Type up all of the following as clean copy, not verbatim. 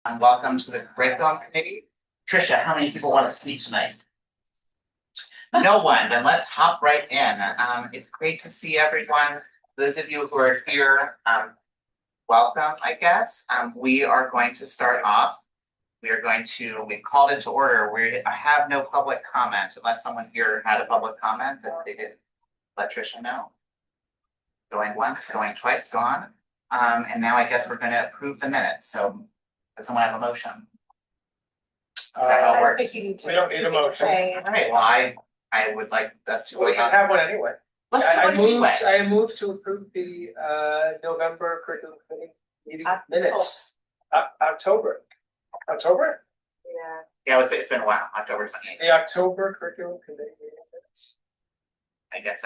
And welcome to the curriculum committee. Trisha, how many people want to speak tonight? No one. Then let's hop right in. It's great to see everyone. Those of you who are here, welcome, I guess. We are going to start off. We called it to order. I have no public comment unless someone here had a public comment that they didn't let Trisha know. Going once, going twice, gone. And now I guess we're going to approve the minutes. So does someone have a motion? That all works. We don't need a motion. All right, well, I would like us to. We can have one anyway. Let's do it anyway. I moved to approve the November curriculum committee meeting minutes. October. Yeah, it's been a while. October 28th. The October curriculum committee meeting minutes. I guess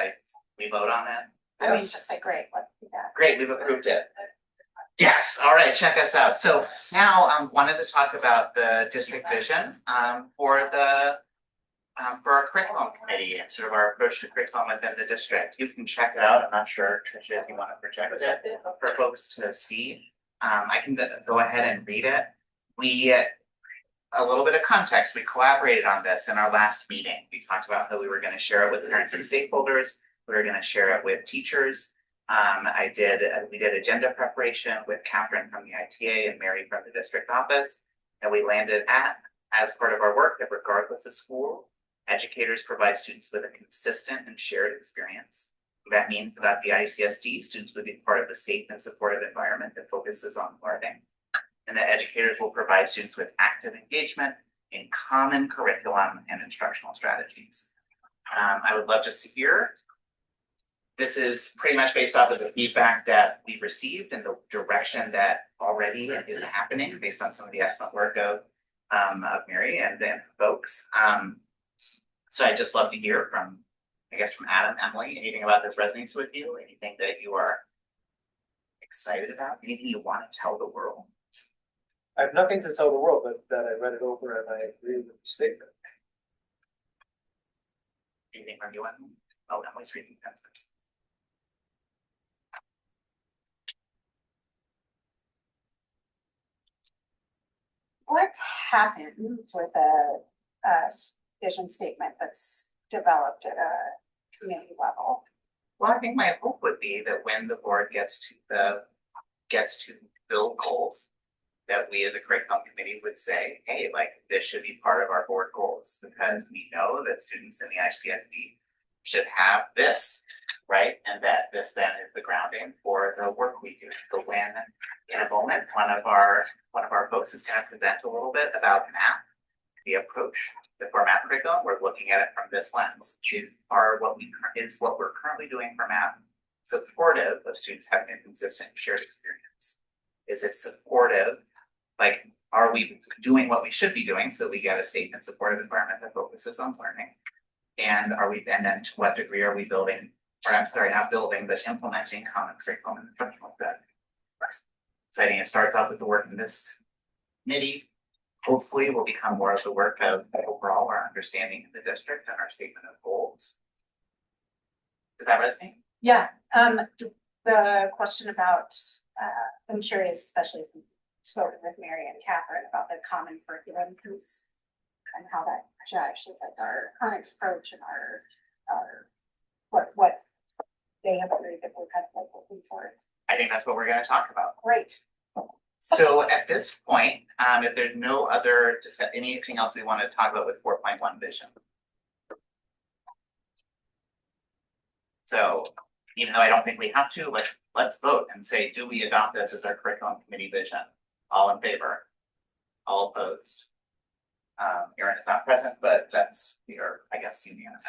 we vote on that. I mean, just say great. Let's do that. Great, we've approved it. Yes, all right, check us out. So now I wanted to talk about the district vision for our curriculum committee and sort of our approach to curriculum within the district. You can check it out. I'm not sure, Trisha, if you want to project it for folks to see. I can go ahead and read it. A little bit of context, we collaborated on this in our last meeting. We talked about how we were going to share it with parents and stakeholders. We were going to share it with teachers. We did agenda preparation with Catherine from the ITA and Mary from the district office. And we landed as part of our work, that regardless of school, educators provide students with a consistent and shared experience. That means that at the ICSD, students would be part of a safe and supportive environment that focuses on learning. And that educators will provide students with active engagement in common curriculum and instructional strategies. I would love just to hear. This is pretty much based off of the feedback that we received and the direction that already is happening based on some of the excellent work of Mary and the folks. So I'd just love to hear from Adam, Emily, anything about this resonates with you, anything that you are excited about, anything you want to tell the world. I have nothing to tell the world, but that I read it over and I agree with the statement. Anything from you, Emily? Oh, Emily's reading that. What happens with a vision statement that's developed at a community level? Well, I think my hope would be that when the board gets to build goals, that we as a curriculum committee would say, hey, this should be part of our board goals, because we know that students in the ICSD should have this, right? And that this then is the grounding for the work we do. So when in a moment, one of our folks is going to present a little bit about math, the approach for math curriculum, we're looking at it from this lens. Is what we're currently doing for math supportive of students having a consistent shared experience? Is it supportive? Are we doing what we should be doing so we get a safe and supportive environment that focuses on learning? And then to what degree are we building, or I'm sorry, not building, but implementing common curriculum and instructional strategy? So I think it starts off with the work in this committee. Hopefully will become more of the work of overall our understanding of the district and our statement of goals. Does that resonate? Yeah. The question about, I'm curious, especially since you've spoken with Mary and Catherine about the common curriculum piece and how that actually our current approach and our what they have agreed that we're kind of looking for. I think that's what we're going to talk about. Great. So at this point, if there's no other, anything else we want to talk about with 4.1 vision. So even though I don't think we have to, let's vote and say, do we adopt this as our curriculum committee vision? All in favor? All opposed? Erin is not present, but we are, I guess, unanimous.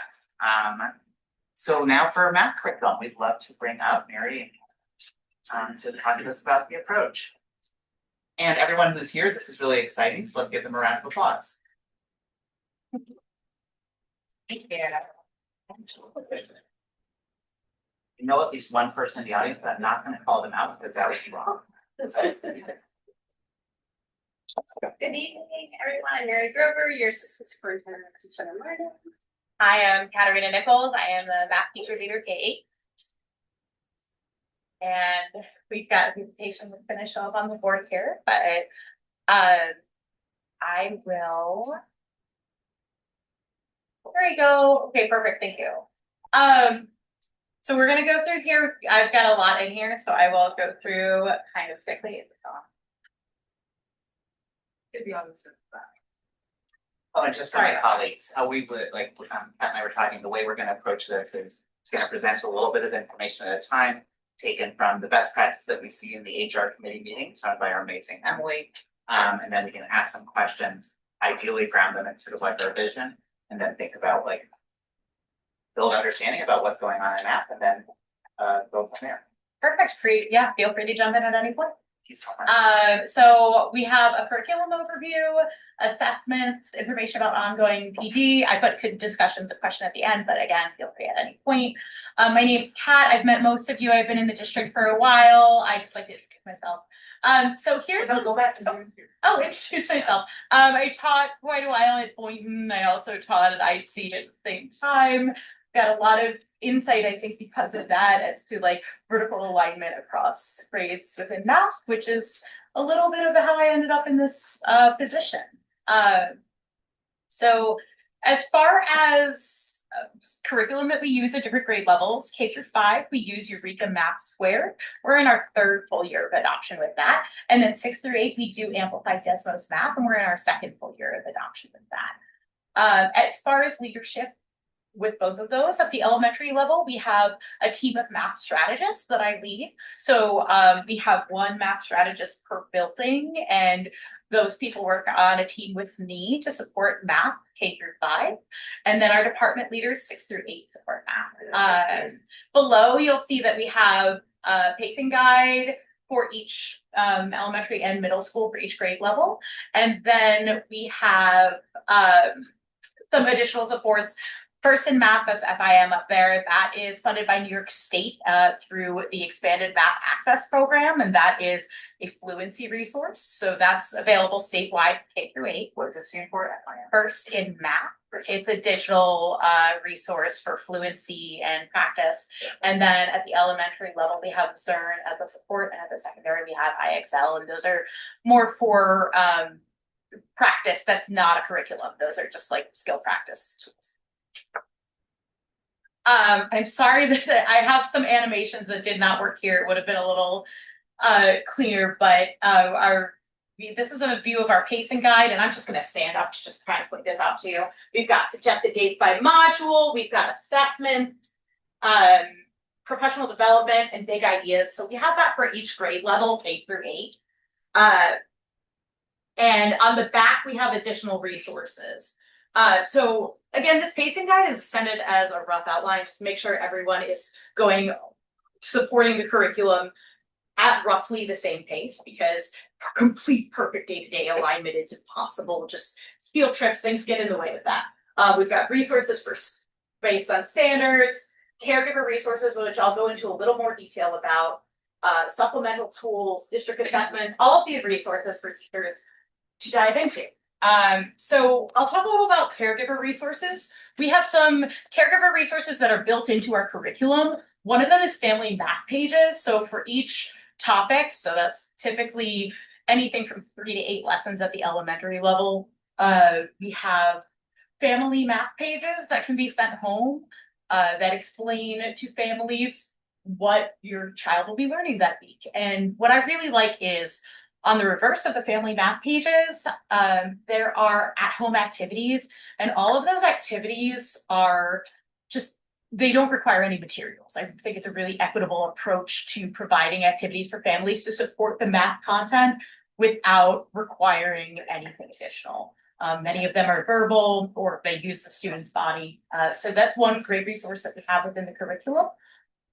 So now for math curriculum, we'd love to bring up Mary to talk to us about the approach. And everyone who's here, this is really exciting, so let's give them a round of applause. Thank you. You know at least one person in the audience, but I'm not going to call them out because that would be wrong. Good evening, everyone. I'm Mary Grover, your assistant superintendent of teaching and learning. I am Katarina Nichols. I am the math teacher leader K8. And we've got a presentation to finish up on the board here, but I will. There you go. Okay, perfect. Thank you. So we're gonna go through here. I've got a lot in here, so I will go through kind of quickly. To be honest. Oh, and just for my colleagues, how we would, like, Pat and I were talking, the way we're gonna approach this is it's gonna present a little bit of information at a time, taken from the best practice that we see in the HR committee meetings run by our amazing Emily. And then we can ask some questions, ideally ground them in sort of like our vision, and then think about like build understanding about what's going on in app, and then go from there. Perfect. Free. Yeah. Feel free to jump in at any point. Thank you so much. So we have a curriculum overview, assessments, information about ongoing PD. I put discussions, a question at the end, but again, feel free at any point. My name is Kat. I've met most of you. I've been in the district for a while. I just like to introduce myself. So here's Go back to introduce myself. I taught quite a while at Boynton. I also taught at IC at the same time. Got a lot of insight, I think, because of that, as to like vertical alignment across grades within math, which is a little bit of how I ended up in this position. So as far as curriculum that we use at different grade levels, K through 5, we use Eureka Math Squared. We're in our 3rd full year of adoption with that. And then 6 through 8, we do Amplify Desmos Math, and we're in our 2nd full year of adoption with that. As far as leadership, with both of those, at the elementary level, we have a team of math strategists that I lead. So we have one math strategist per building, and those people work on a team with me to support math K through 5. And then our department leaders 6 through 8 support math. Below, you'll see that we have a pacing guide for each elementary and middle school for each grade level. And then we have some additional supports. First in math, that's FIM up there. That is funded by New York State through the Expanded Math Access Program, and that is a fluency resource. So that's available statewide K through 8. What does it stand for? First in math. It's a digital resource for fluency and practice. And then at the elementary level, we have CERN as a support, and at the secondary, we have IXL, and those are more for practice. That's not a curriculum. Those are just like skill practice tools. I'm sorry that I have some animations that did not work here. It would have been a little cleaner, but this is a view of our pacing guide, and I'm just going to stand up to just kind of point this out to you. We've got suggested dates by module, we've got assessment, professional development, and big ideas. So we have that for each grade level, K through 8. And on the back, we have additional resources. So again, this pacing guide is intended as a rough outline, just to make sure everyone is supporting the curriculum at roughly the same pace, because complete perfect day-to-day alignment is impossible. Just field trips, things get in the way with that. We've got resources based on standards, caregiver resources, which I'll go into a little more detail about, supplemental tools, district assessment, all of these resources for teachers to dive into. So I'll talk a little about caregiver resources. We have some caregiver resources that are built into our curriculum. One of them is family math pages. So for each topic, so that's typically anything from 3 to 8 lessons at the elementary level, we have family math pages that can be sent home that explain to families what your child will be learning that week. And what I really like is, on the reverse of the family math pages, there are at-home activities, and all of those activities are just, they don't require any materials. I think it's a really equitable approach to providing activities for families to support the math content without requiring anything additional. Many of them are verbal, or they use the student's body. So that's one great resource that we have within the curriculum.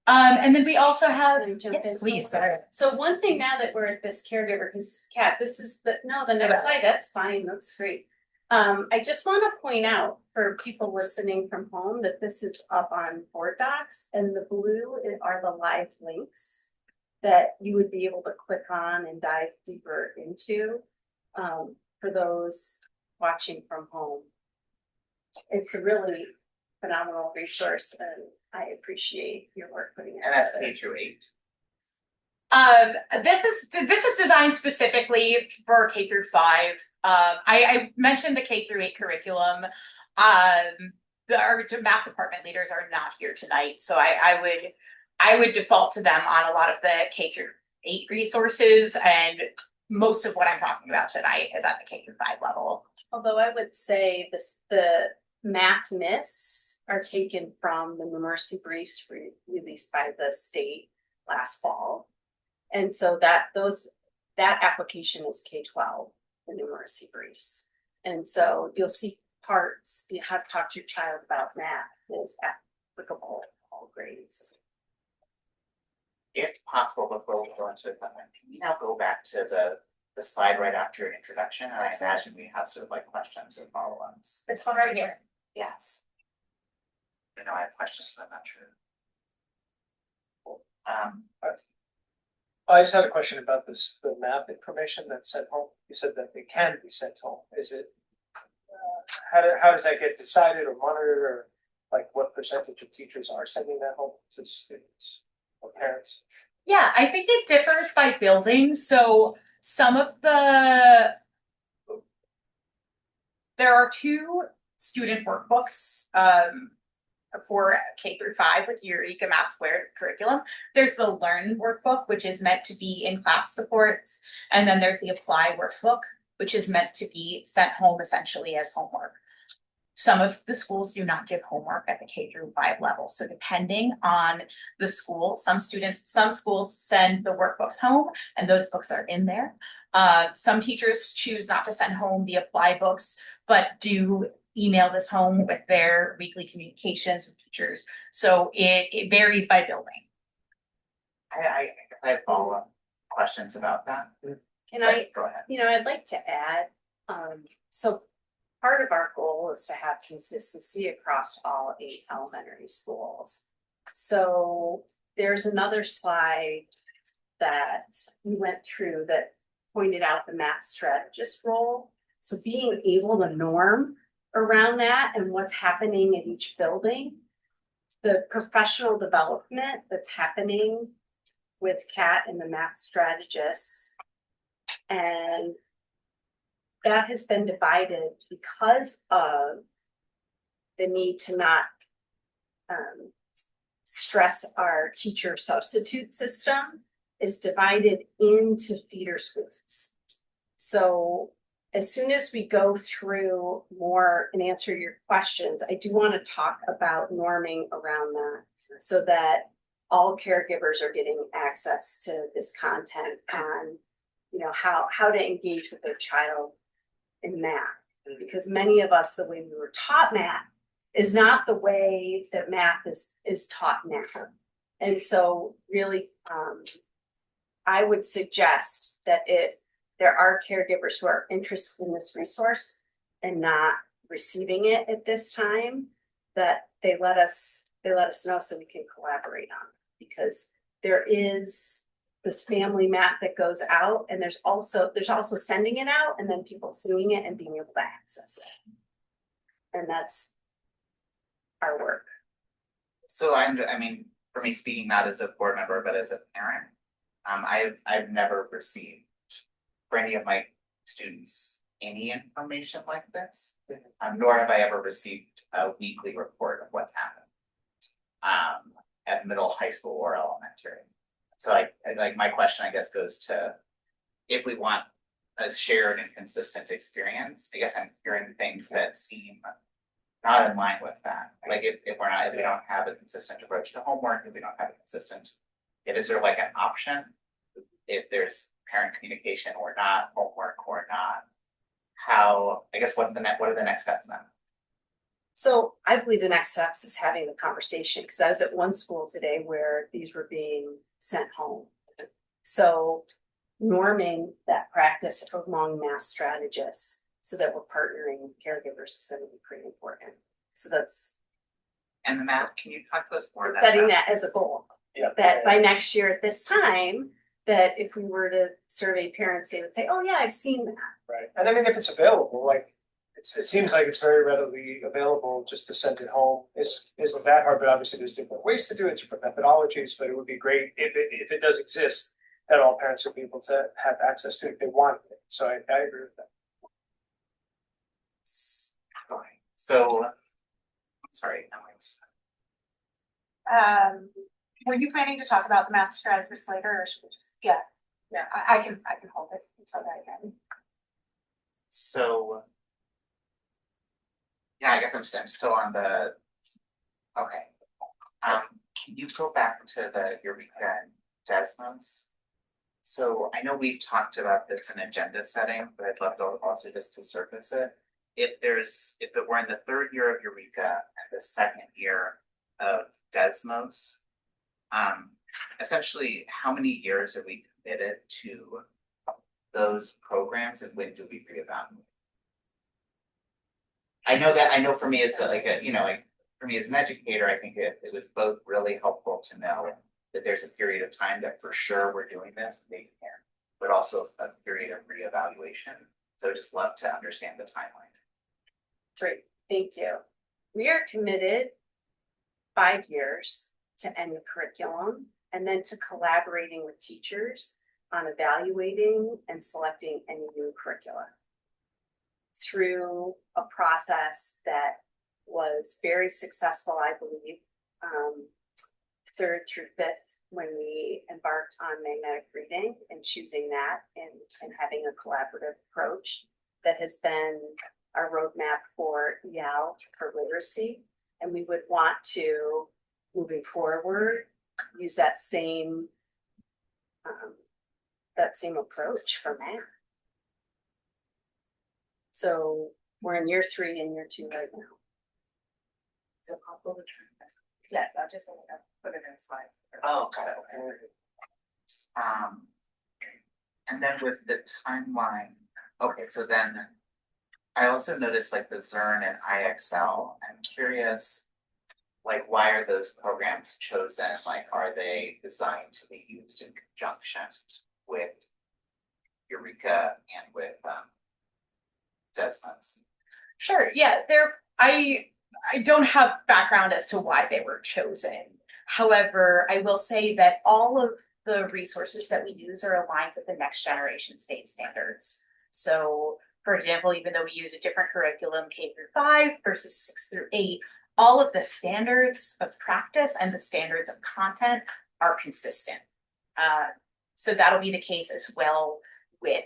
And then we also have, yes, please, sorry. So one thing now that we're at this caregiver, because Kat, this is the next slide, that's fine, that's great. I just want to point out for people listening from home that this is up on Board Docs, and the blue are the live links that you would be able to click on and dive deeper into for those watching from home. It's a really phenomenal resource, and I appreciate your work putting it. And that's K through 8. This is designed specifically for K through 5. I mentioned the K through 8 curriculum. Our math department leaders are not here tonight, so I would default to them on a lot of the K through 8 resources, and most of what I'm talking about tonight is at the K through 5 level. Although I would say the math myths are taken from the numeracy briefs released by the state last fall. And so that application is K-12, the numeracy briefs. And so you'll see parts, you have to talk to your child about math is applicable to all grades. If possible, before we go into the comment, can we now go back to the slide right after your introduction? And I imagine we have sort of like questions or follow-ups. This one right here. Yes. I know I have questions, but I'm not sure. I just had a question about the math information that's sent home. You said that it can be sent home. Is it, how does that get decided or monitored, or like what percentage of teachers are sending that home to students or parents? Yeah, I think it differs by building. So some of there are 2 student workbooks for K through 5 with your Eureka Math Squared curriculum. There's the Learn workbook, which is meant to be in class supports. And then there's the Apply workbook, which is meant to be sent home essentially as homework. Some of the schools do not give homework at the K through 5 level. So depending on the school, some schools send the workbooks home and those books are in there. Some teachers choose not to send home the Apply books, but do email this home with their weekly communications with teachers. So it varies by building. I have follow-up questions about that. Can I, Go ahead. I'd like to add, so part of our goal is to have consistency across all 8 elementary schools. So there's another slide that we went through that pointed out the math strategist role. So being able to norm around that and what's happening in each building, the professional development that's happening with Kat and the math strategists, and that has been divided because of the need to not stress our teacher substitute system, is divided into feeder schools. So as soon as we go through more and answer your questions, I do want to talk about norming around that so that all caregivers are getting access to this content on, how to engage with their child in math. Because many of us, the way we were taught math is not the way that math is taught now. And so really, I would suggest that if there are caregivers who are interested in this resource and not receiving it at this time, that they let us know so we can collaborate on it. Because there is this family math that goes out, and there's also sending it out and then people seeing it and being able to access it. And that's our work. So for me, speaking not as a board member, but as a parent, I've never received for any of my students any information like this, nor have I ever received a weekly report of what's happened at middle, high school, or elementary. So my question, I guess, goes to if we want a shared and consistent experience. I guess I'm hearing things that seem not in line with that. Like if we don't have a consistent approach to homework, if we don't have a consistent, is there like an option if there's parent communication or not, homework or not? How, I guess, what are the next steps then? So I believe the next steps is having the conversation, because I was at one school today where these were being sent home. So norming that practice among math strategists so that we're partnering with caregivers is going to be pretty important. So that's. And the math, can you talk to us more about setting that as a goal? Yeah. That by next year at this time, that if we were to survey parents, they would say, oh yeah, I've seen that. Right, and I mean, if it's available, like, it seems like it's very readily available just to send it home. Isn't that hard, but obviously there's different ways to do it, different methodologies, but it would be great if it does exist. that all parents would be able to have access to if they wanted it. So I agree with that. Okay, so, sorry, I'm like, Were you planning to talk about the math strategist later, or should we just, yeah, I can hold it until that again. so. Yeah, I guess I'm still on the, okay. Can you go back to the Eureka and Desmos? So I know we've talked about this in agenda setting, but I'd love to also just to surface it. If it were in the third year of Eureka and the second year of Desmos, essentially, how many years are we committed to those programs and when do we reevaluate? I know for me, it's like for me as an educator, I think it was both really helpful to know that there's a period of time that for sure we're doing this, but also a period of reevaluation. So just love to understand the timeline. Great, thank you. We are committed 5 years to end the curriculum and then to collaborating with teachers on evaluating and selecting any new curricula through a process that was very successful, I believe, 3rd through 5th, when we embarked on magnetic reading and choosing that and having a collaborative approach that has been our roadmap for EL, for literacy. And we would want to, moving forward, use that same approach for math. So we're in year 3 and year 2 right now. Is it possible to try that? Yes, I just want to put it in a slide. Oh, got it. And then with the timeline, okay, so then I also noticed like the ZERN and IXL. I'm curious, like, why are those programs chosen? Like, are they designed to be used in conjunction with Eureka and with Desmos? Sure, yeah, I don't have background as to why they were chosen. However, I will say that all of the resources that we use are aligned with the next generation state standards. So, for example, even though we use a different curriculum K through 5 versus 6 through 8, all of the standards of practice and the standards of content are consistent. So that'll be the case as well with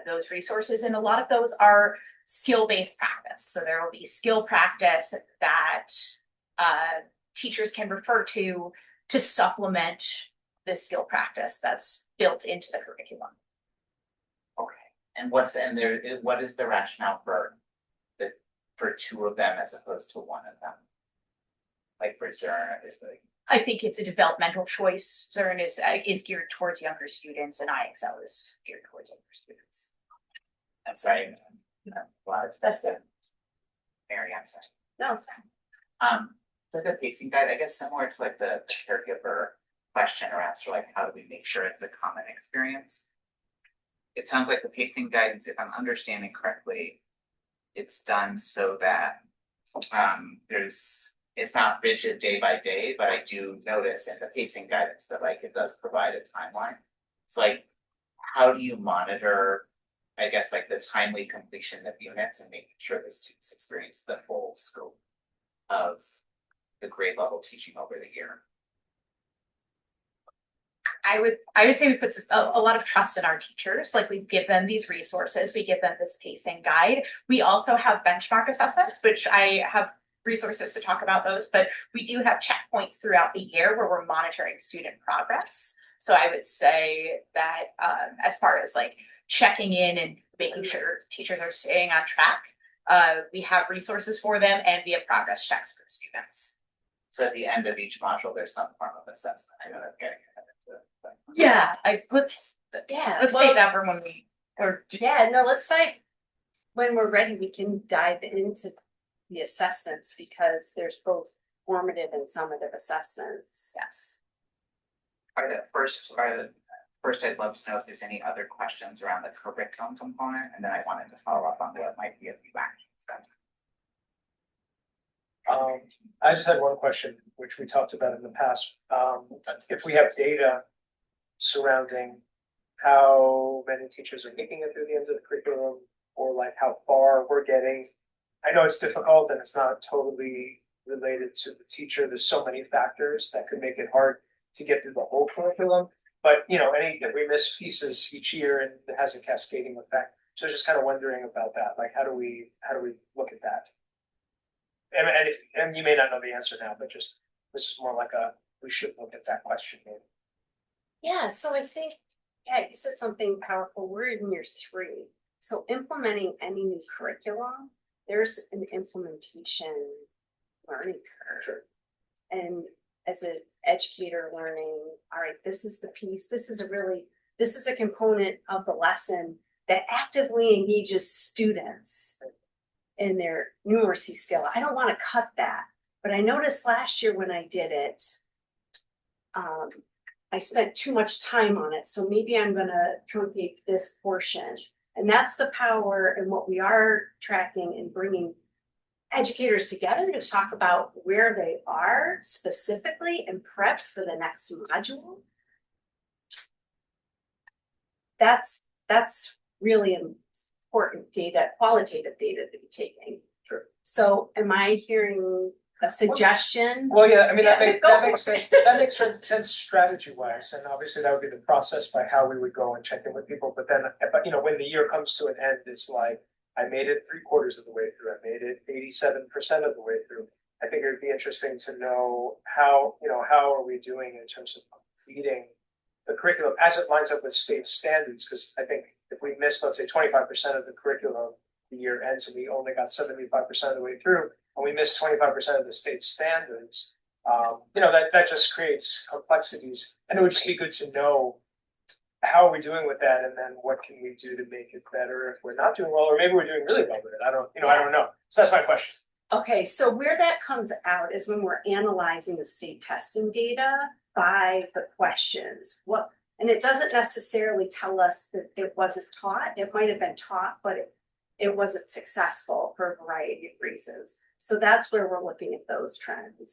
those resources. And a lot of those are skill-based practice. So there will be skill practice that teachers can refer to supplement the skill practice that's built into the curriculum. Okay, and what is the rationale for 2 of them as opposed to 1 of them? Like for ZERN, I think it's a developmental choice. ZERN is geared towards younger students, and IXL is geared towards younger students. I'm sorry. That's it. Mary, I'm sorry. No, it's fine. So the pacing guide, I guess similar to like the caregiver question around sort of like how do we make sure it's a common experience? It sounds like the pacing guidance, if I'm understanding correctly, it's done so that it's not rigid day by day, but I do notice in the pacing guidance that like it does provide a timeline. It's like, how do you monitor, I guess, like the timely completion of units and making sure the students experience the full scope of the grade level teaching over the year? I would say we put a lot of trust in our teachers. Like, we give them these resources, we give them this pacing guide. We also have benchmark assessments, which I have resources to talk about those, but we do have checkpoints throughout the year where we're monitoring student progress. So I would say that as far as like checking in and making sure teachers are staying on track, we have resources for them and we have progress checks for students. So at the end of each module, there's some form of assessment. I know that's getting into it. But... Yeah, let's save that for when we let's dive, when we're ready, we can dive into the assessments because there's both formative and summative assessments. Yes. First, I'd love to know if there's any other questions around the curriculum component, and then I wanted to follow up on what might be a few actions. I just had one question, which we talked about in the past. If we have data surrounding how many teachers are making it through the end of the curriculum, or like how far we're getting. I know it's difficult and it's not totally related to the teacher. There's so many factors that could make it hard to get through the whole curriculum. But if we miss pieces each year and it has a cascading effect. So I was just kind of wondering about that. Like, how do we look at that? And you may not know the answer now, but just this is more like we should look at that question maybe. Yeah, so I think, yeah, you said something powerful. We're in year 3. So implementing any new curriculum, there's an implementation learning curve. Sure. And as an educator learning, all right, this is the piece, this is a component of the lesson that actively engages students in their numeracy skill. I don't want to cut that, but I noticed last year when I did it, I spent too much time on it. So maybe I'm gonna truncate this portion. And that's the power and what we are tracking and bringing educators together to talk about where they are specifically and prep for the next module. That's really important data, qualitative data to be taking. Sure. So am I hearing a suggestion? Well, yeah, I mean, Yeah, that makes sense. That makes sense strategy wise, and obviously that would be the process by how we would go and check in with people. But then, when the year comes to an end, it's like I made it 3/4 of the way through. I made it 87% of the way through. I think it would be interesting to know how are we doing in terms of completing the curriculum as it lines up with state standards. Because I think if we miss, let's say, 25% of the curriculum, the year ends and we only got 75% of the way through, and we miss 25% of the state standards, that just creates complexities. And it would just be good to know how are we doing with that, and then what can we do to make it better if we're not doing well, or maybe we're doing really well with it. I don't know. So that's my question. Okay, so where that comes out is when we're analyzing the state testing data by the questions. And it doesn't necessarily tell us that it wasn't taught. It might have been taught, but it wasn't successful for a variety of reasons. So that's where we're looking at those trends.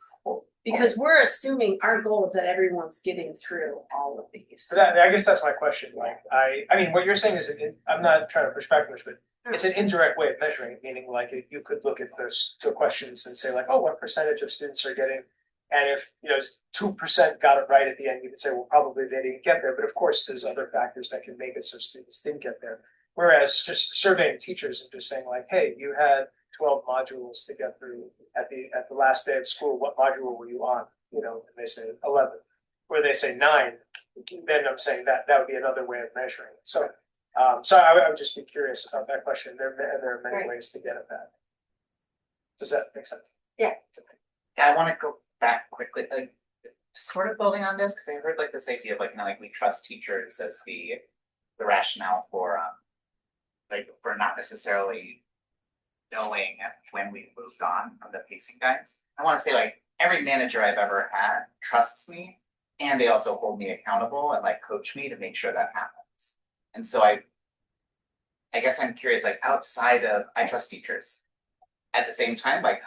Because we're assuming our goal is that everyone's getting through all of these. So I guess that's my question. Like, I mean, what you're saying is, I'm not trying to push back much, but it's an indirect way of measuring it, meaning like you could look at the questions and say like, oh, what percentage of students are getting, and if 2% got it right at the end, you could say, well, probably they didn't get there. But of course, there's other factors that can make it so students didn't get there. Whereas just surveying teachers and just saying like, hey, you had 12 modules to get through at the last day of school. What module were you on? And they say 11, or they say 9. Then I'm saying that would be another way of measuring it. So I would just be curious about that question. There are many ways to get at that. Does that make sense? Yeah. I want to go back quickly, like sort of building on this, because I heard like this idea of like we trust teachers as the rationale for for not necessarily knowing when we've moved on from the pacing guides. I want to say like every manager I've ever had trusts me, and they also hold me accountable and like coach me to make sure that happens. And so I guess I'm curious, like outside of I trust teachers. At the same time, like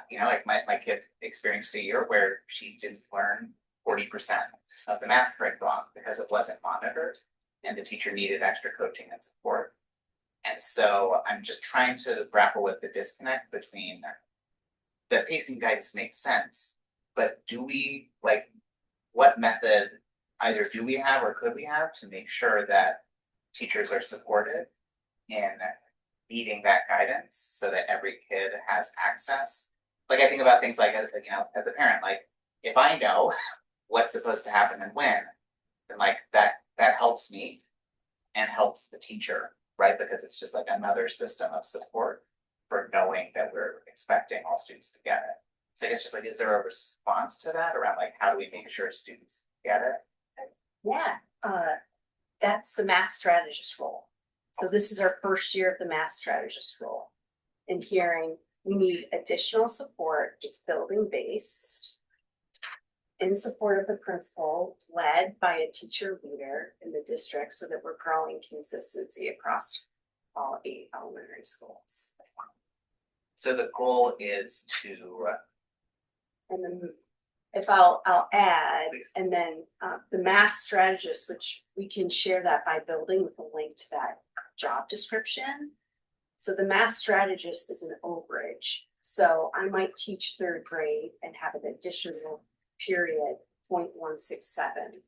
my kid experienced a year where she didn't learn 40% of the math curriculum because it wasn't monitored, and the teacher needed extra coaching and support. And so I'm just trying to grapple with the disconnect between the pacing guidance makes sense, but do we what method either do we have or could we have to make sure that teachers are supported in meeting that guidance so that every kid has access? Like I think about things like as a parent, like if I know what's supposed to happen and when, then like that helps me and helps the teacher, right? Because it's just like another system of support for knowing that we're expecting all students to get it. So I guess just like, is there a response to that around like how do we make sure students get it? Yeah, that's the math strategist role. So this is our first year of the math strategist role. And hearing we need additional support. It's building based in support of the principal, led by a teacher leader in the district so that we're growing consistency across all 8 elementary schools. So the goal is to And then if I'll add, and then the math strategist, which we can share that by building with a link to that job description. So the math strategist is an overage. So I might teach third grade and have an additional period 0.167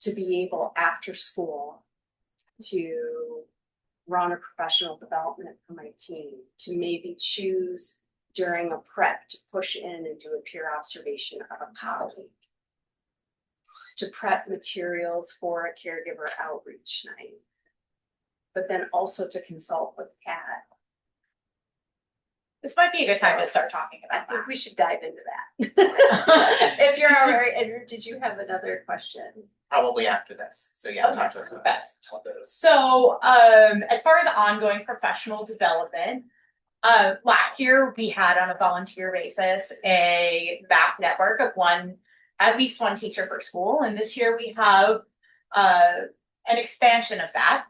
to be able after school to run a professional development for my team, to maybe choose during a prep to push in and do a peer observation of a colleague, to prep materials for a caregiver outreach night, but then also to consult with Kat. This might be a good time to start talking I about think that. we should dive into that. If you're all right, Andrew, did you have another question? Probably after this, so yeah, Okay, talk to us about best. those. So, as far as ongoing professional development, last year we had on a volunteer basis a math network of at least one teacher per school, and this year we have an expansion of that.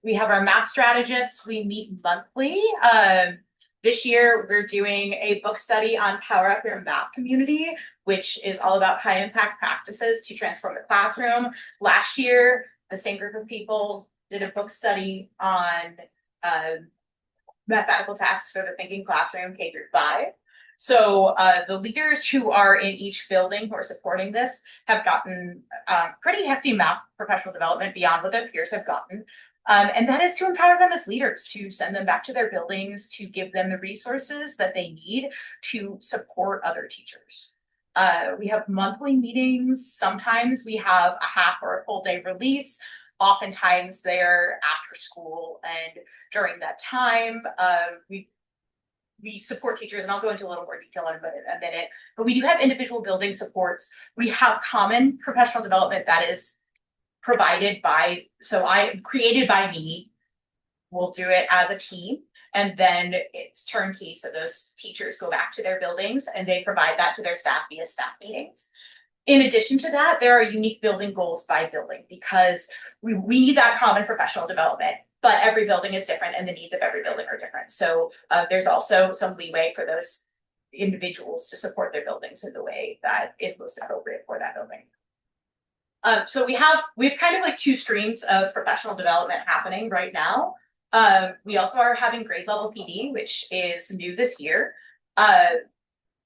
We have our math strategists. We meet monthly. This year, we're doing a book study on Power Up Your Math Community, which is all about high impact practices to transform the classroom. Last year, the same group of people did a book study on mathematical tasks for the thinking classroom K through 5. So the leaders who are in each building who are supporting this have gotten pretty hefty math professional development beyond what their peers have gotten. And that is to empower them as leaders, to send them back to their buildings, to give them the resources that they need to support other teachers. We have monthly meetings. Sometimes we have a half or a full day release. Oftentimes they're after school, and during that time, we support teachers, and I'll go into a little more detail in a minute, but we do have individual building supports. We have common professional development that is provided by, created by me. We'll do it as a team, and then it's turnkey. So those teachers go back to their buildings and they provide that to their staff via staff meetings. In addition to that, there are unique building goals by building because we need that common professional development, but every building is different and the needs of every building are different. So there's also some leeway for those individuals to support their buildings in the way that is most appropriate for that building. So we have kind of like two streams of professional development happening right now. We also are having grade level PD, which is new this year.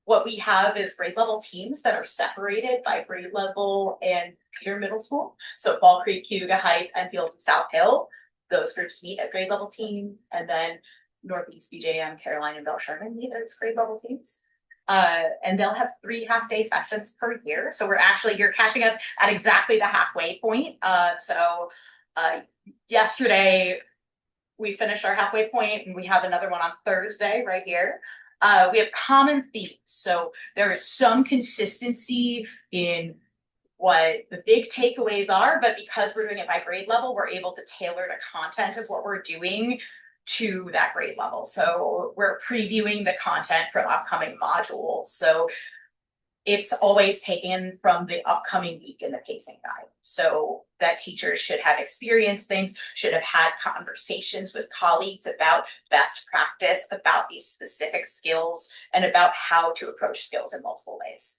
What we have is grade level teams that are separated by grade level and Peter Middle School. So Fall Creek, Cayuga Heights, Enfield, and South Hill. Those groups meet at grade level teams, and then Northeast, BJM, Caroline, and Bell Sherman meet as grade level teams. And they'll have 3 half-day sessions per year. So you're catching us at exactly the halfway point. Yesterday we finished our halfway point, and we have another one on Thursday right here. We have common themes. So there is some consistency in what the big takeaways are, but because we're doing it by grade level, we're able to tailor the content of what we're doing to that grade level. So we're previewing the content from upcoming modules. So it's always taken from the upcoming week in the pacing guide. So that teachers should have experienced things, should have had conversations with colleagues about best practice, about these specific skills, and about how to approach skills in multiple ways.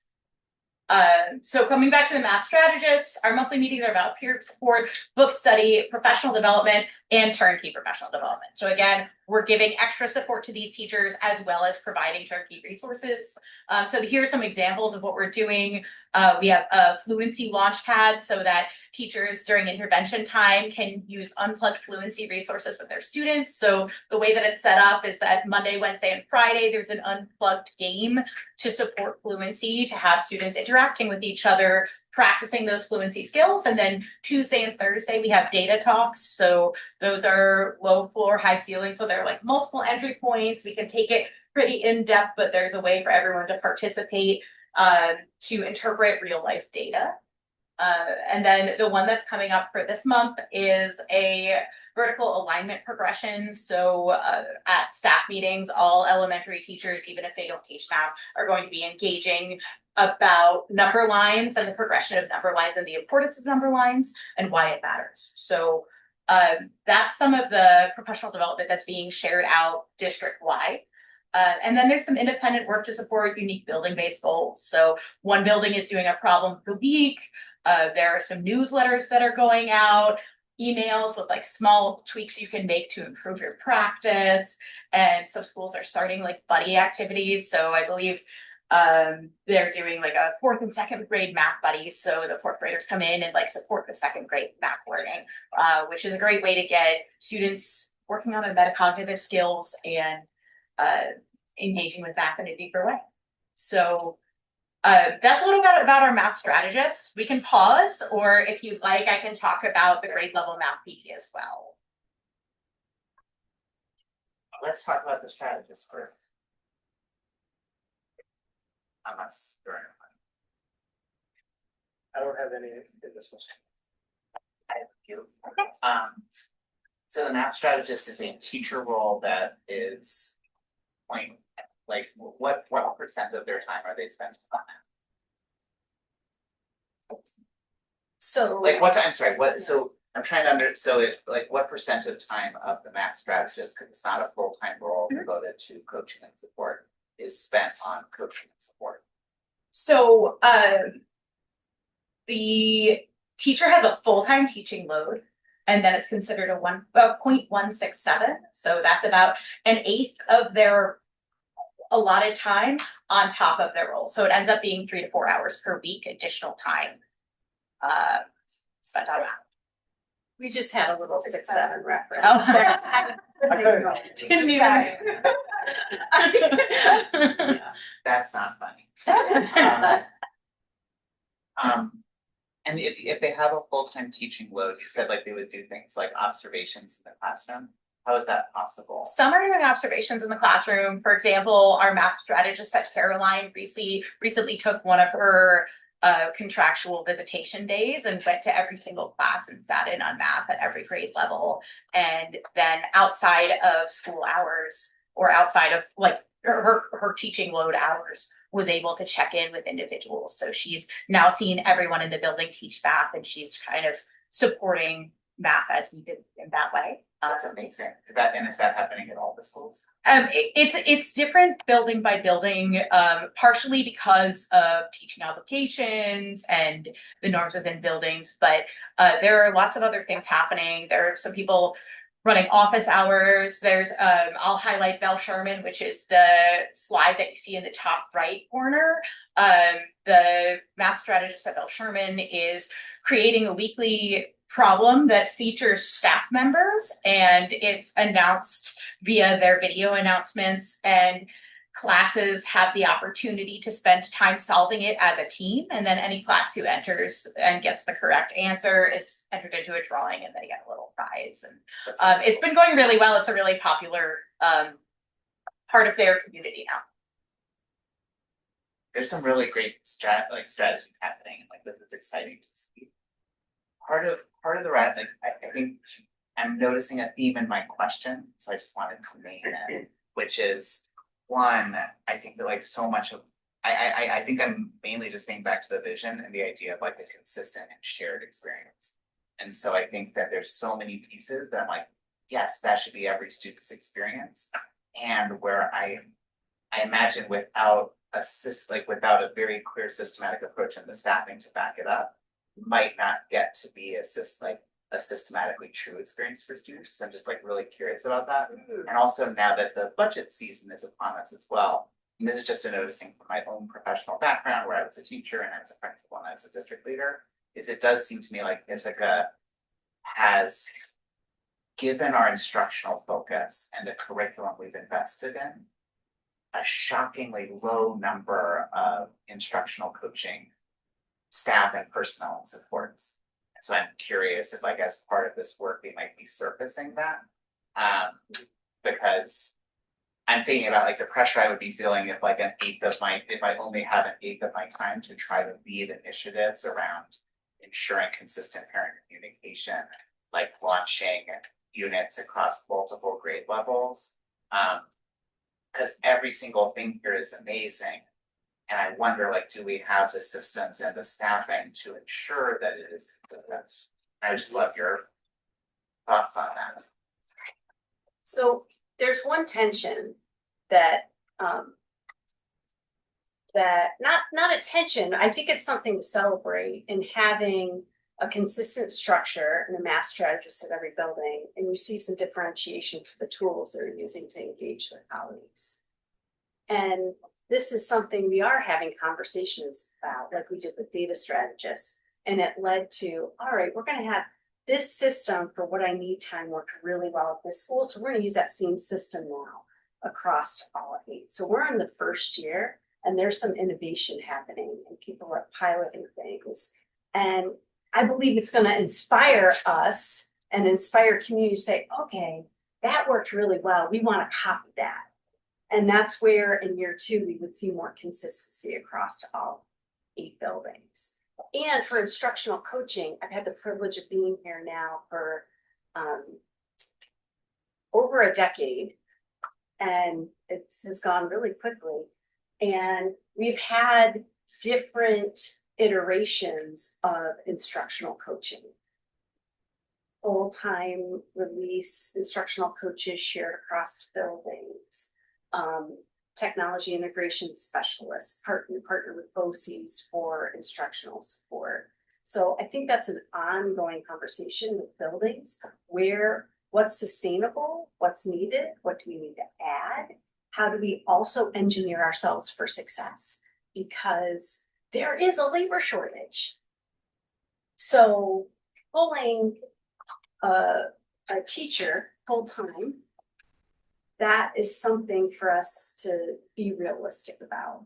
So coming back to the math strategists, our monthly meetings are about peer support, book study, professional development, and turnkey professional development. So again, we're giving extra support to these teachers as well as providing turnkey resources. So here are some examples of what we're doing. We have a fluency launchpad so that teachers during intervention time can use unplugged fluency resources with their students. So the way that it's set up is that Monday, Wednesday, and Friday, there's an unplugged game to support fluency, to have students interacting with each other, practicing those fluency skills. And then Tuesday and Thursday, we have data talks. So those are low floor, high ceiling. So there are like multiple entry points. We can take it pretty in depth, but there's a way for everyone to participate to interpret real life data. And then the one that's coming up for this month is a vertical alignment progression. So at staff meetings, all elementary teachers, even if they don't teach math, are going to be engaging about number lines and the progression of number lines and the importance of number lines and why it matters. So that's some of the professional development that's being shared out district-wide. And then there's some independent work to support unique building-based goals. So one building is doing a problem of the week. There are some newsletters that are going out, emails with like small tweaks you can make to improve your practice. And some schools are starting like buddy activities. So I believe they're doing like a 4th and 2nd grade math buddies. So the 4th graders come in and like support the 2nd grade math learning, which is a great way to get students working on their metacognitive skills and engaging with math in a deeper way. So that's a little bit about our math strategists. We can pause, or if you'd like, I can talk about the grade level math PD as well. Let's talk about the strategists first. Unless you're in. I don't have any in this one. I have a few. So the math strategist is a teacher role that is what percent of their time are they spending on that? So. Like what I'm sorry, what so I'm trying to so if like what percent of time of the math strategist, because it's not a full-time role devoted to coaching and support, is spent on coaching and support? So the teacher has a full-time teaching load, and then it's considered a 0.167. So that's about 1/8 of their allotted time on top of their role. So it ends up being 3 to 4 hours per week additional time spent on that. We just had a little 6-7 reference. Oh. Didn't That's not funny. And if they have a full-time teaching load, you said like they would do things like observations in the classroom. How is that possible? Some are doing observations in the classroom. For example, our math strategist at Caroline recently took one of her contractual visitation days and went to every single class and sat in on math at every grade level. And then outside of school hours or outside of like her teaching load hours, was able to check in with individuals. So she's now seen everyone in the building teach math, and she's kind of supporting math as needed in that way. That's amazing. Is that happening at all the schools? It's different building by building, partially because of teaching obligations and the norms within buildings, but there are lots of other things happening. There are some people running office hours. There's I'll highlight Bell Sherman, which is the slide that you see in the top right corner. The math strategist at Bell Sherman is creating a weekly problem that features staff members, and it's announced via their video announcements, and classes have the opportunity to spend time solving it as a team, and then any class who enters and gets the correct answer is entered into a drawing, and they get a little prize. And it's been going really well. It's a really popular part of their community now. There's some really great strategies happening, and like this is exciting to see. Part of the right, like I think I'm noticing a theme in my question, so I just wanted to name it, which is one, I think that like so much of I think I'm mainly just thinking back to the vision and the idea of like a consistent and shared experience. And so I think that there's so many pieces that I'm like, yes, that should be every student's experience. And where I imagine without without a very clear systematic approach and the staffing to back it up, might not get to be a systematically true experience for students. So I'm just like really curious about that. And also now that the budget season is upon us as well, and this is just a noticing from my own professional background where I was a teacher and I was a principal and I was a district leader, is it does seem to me like Ithaca has given our instructional focus and the curriculum we've invested in a shockingly low number of instructional coaching staff and personnel and supports. So I'm curious if like as part of this work, we might be surfacing that. Because I'm thinking about like the pressure I would be feeling if like if I only have 1/8 of my time to try to lead initiatives around ensuring consistent parent communication, like launching units across multiple grade levels. Because every single thing here is amazing. And I wonder, like, do we have the systems and the staffing to ensure that it is consistent? I would just love your thoughts on that. So there's one tension that that not attention, I think it's something to celebrate in having a consistent structure and a mass strategist at every building, and you see some differentiation for the tools they're using to engage their colleagues. And this is something we are having conversations about, like we did with data strategists, and it led to, all right, we're going to have this system for what I need time worked really well at this school, so we're going to use that same system now across all 8. So we're in the first year, and there's some innovation happening, and people are piloting things. And I believe it's going to inspire us and inspire community to say, okay, that worked really well. We want to copy that. And that's where in year 2, we would see more consistency across all 8 buildings. And for instructional coaching, I've had the privilege of being here now for over a decade, and it has gone really quickly. And we've had different iterations of instructional coaching. Full-time release instructional coaches shared across buildings, technology integration specialists, partner with BOCES for instructional support. So I think that's an ongoing conversation with buildings where what's sustainable, what's needed, what do we need to add? How do we also engineer ourselves for success? Because there is a labor shortage. So pulling a teacher full-time, that is something for us to be realistic about.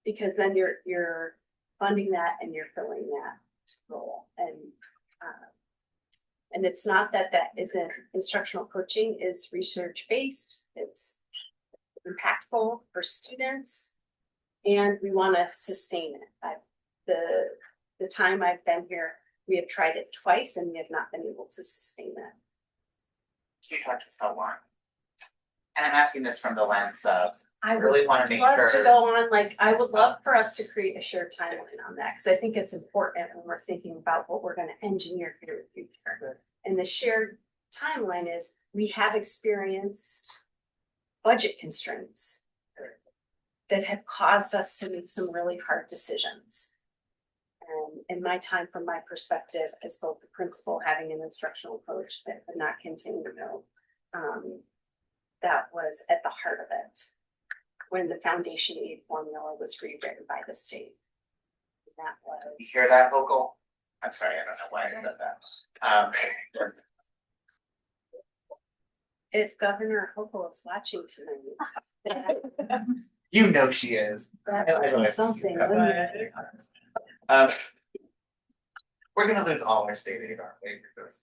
Because then you're funding that and you're filling that role. And it's not that isn't instructional coaching is research-based, it's impactful for students, and we want to sustain it. The time I've been here, we have tried it twice and we have not been able to sustain it. Can you talk to us about why? And I'm asking this from the lens of, I really would want to make love to sure. go on, like, I would love for us to create a shared timeline on that, because I think it's important when we're thinking about what we're going to engineer here in the future. And the shared timeline is we have experienced budget constraints that have caused us to make some really hard decisions. And in my time, from my perspective, as both the principal having an instructional coach that could not continue to know, that was at the heart of it when the foundation aid formula was rewritten by the state. And that was. You hear that, vocal? I'm sorry, I don't know why I said that. If Governor Hochul is watching tonight, You know she is. that would be something. wouldn't it? We're gonna lose all our state aid, aren't we? Because,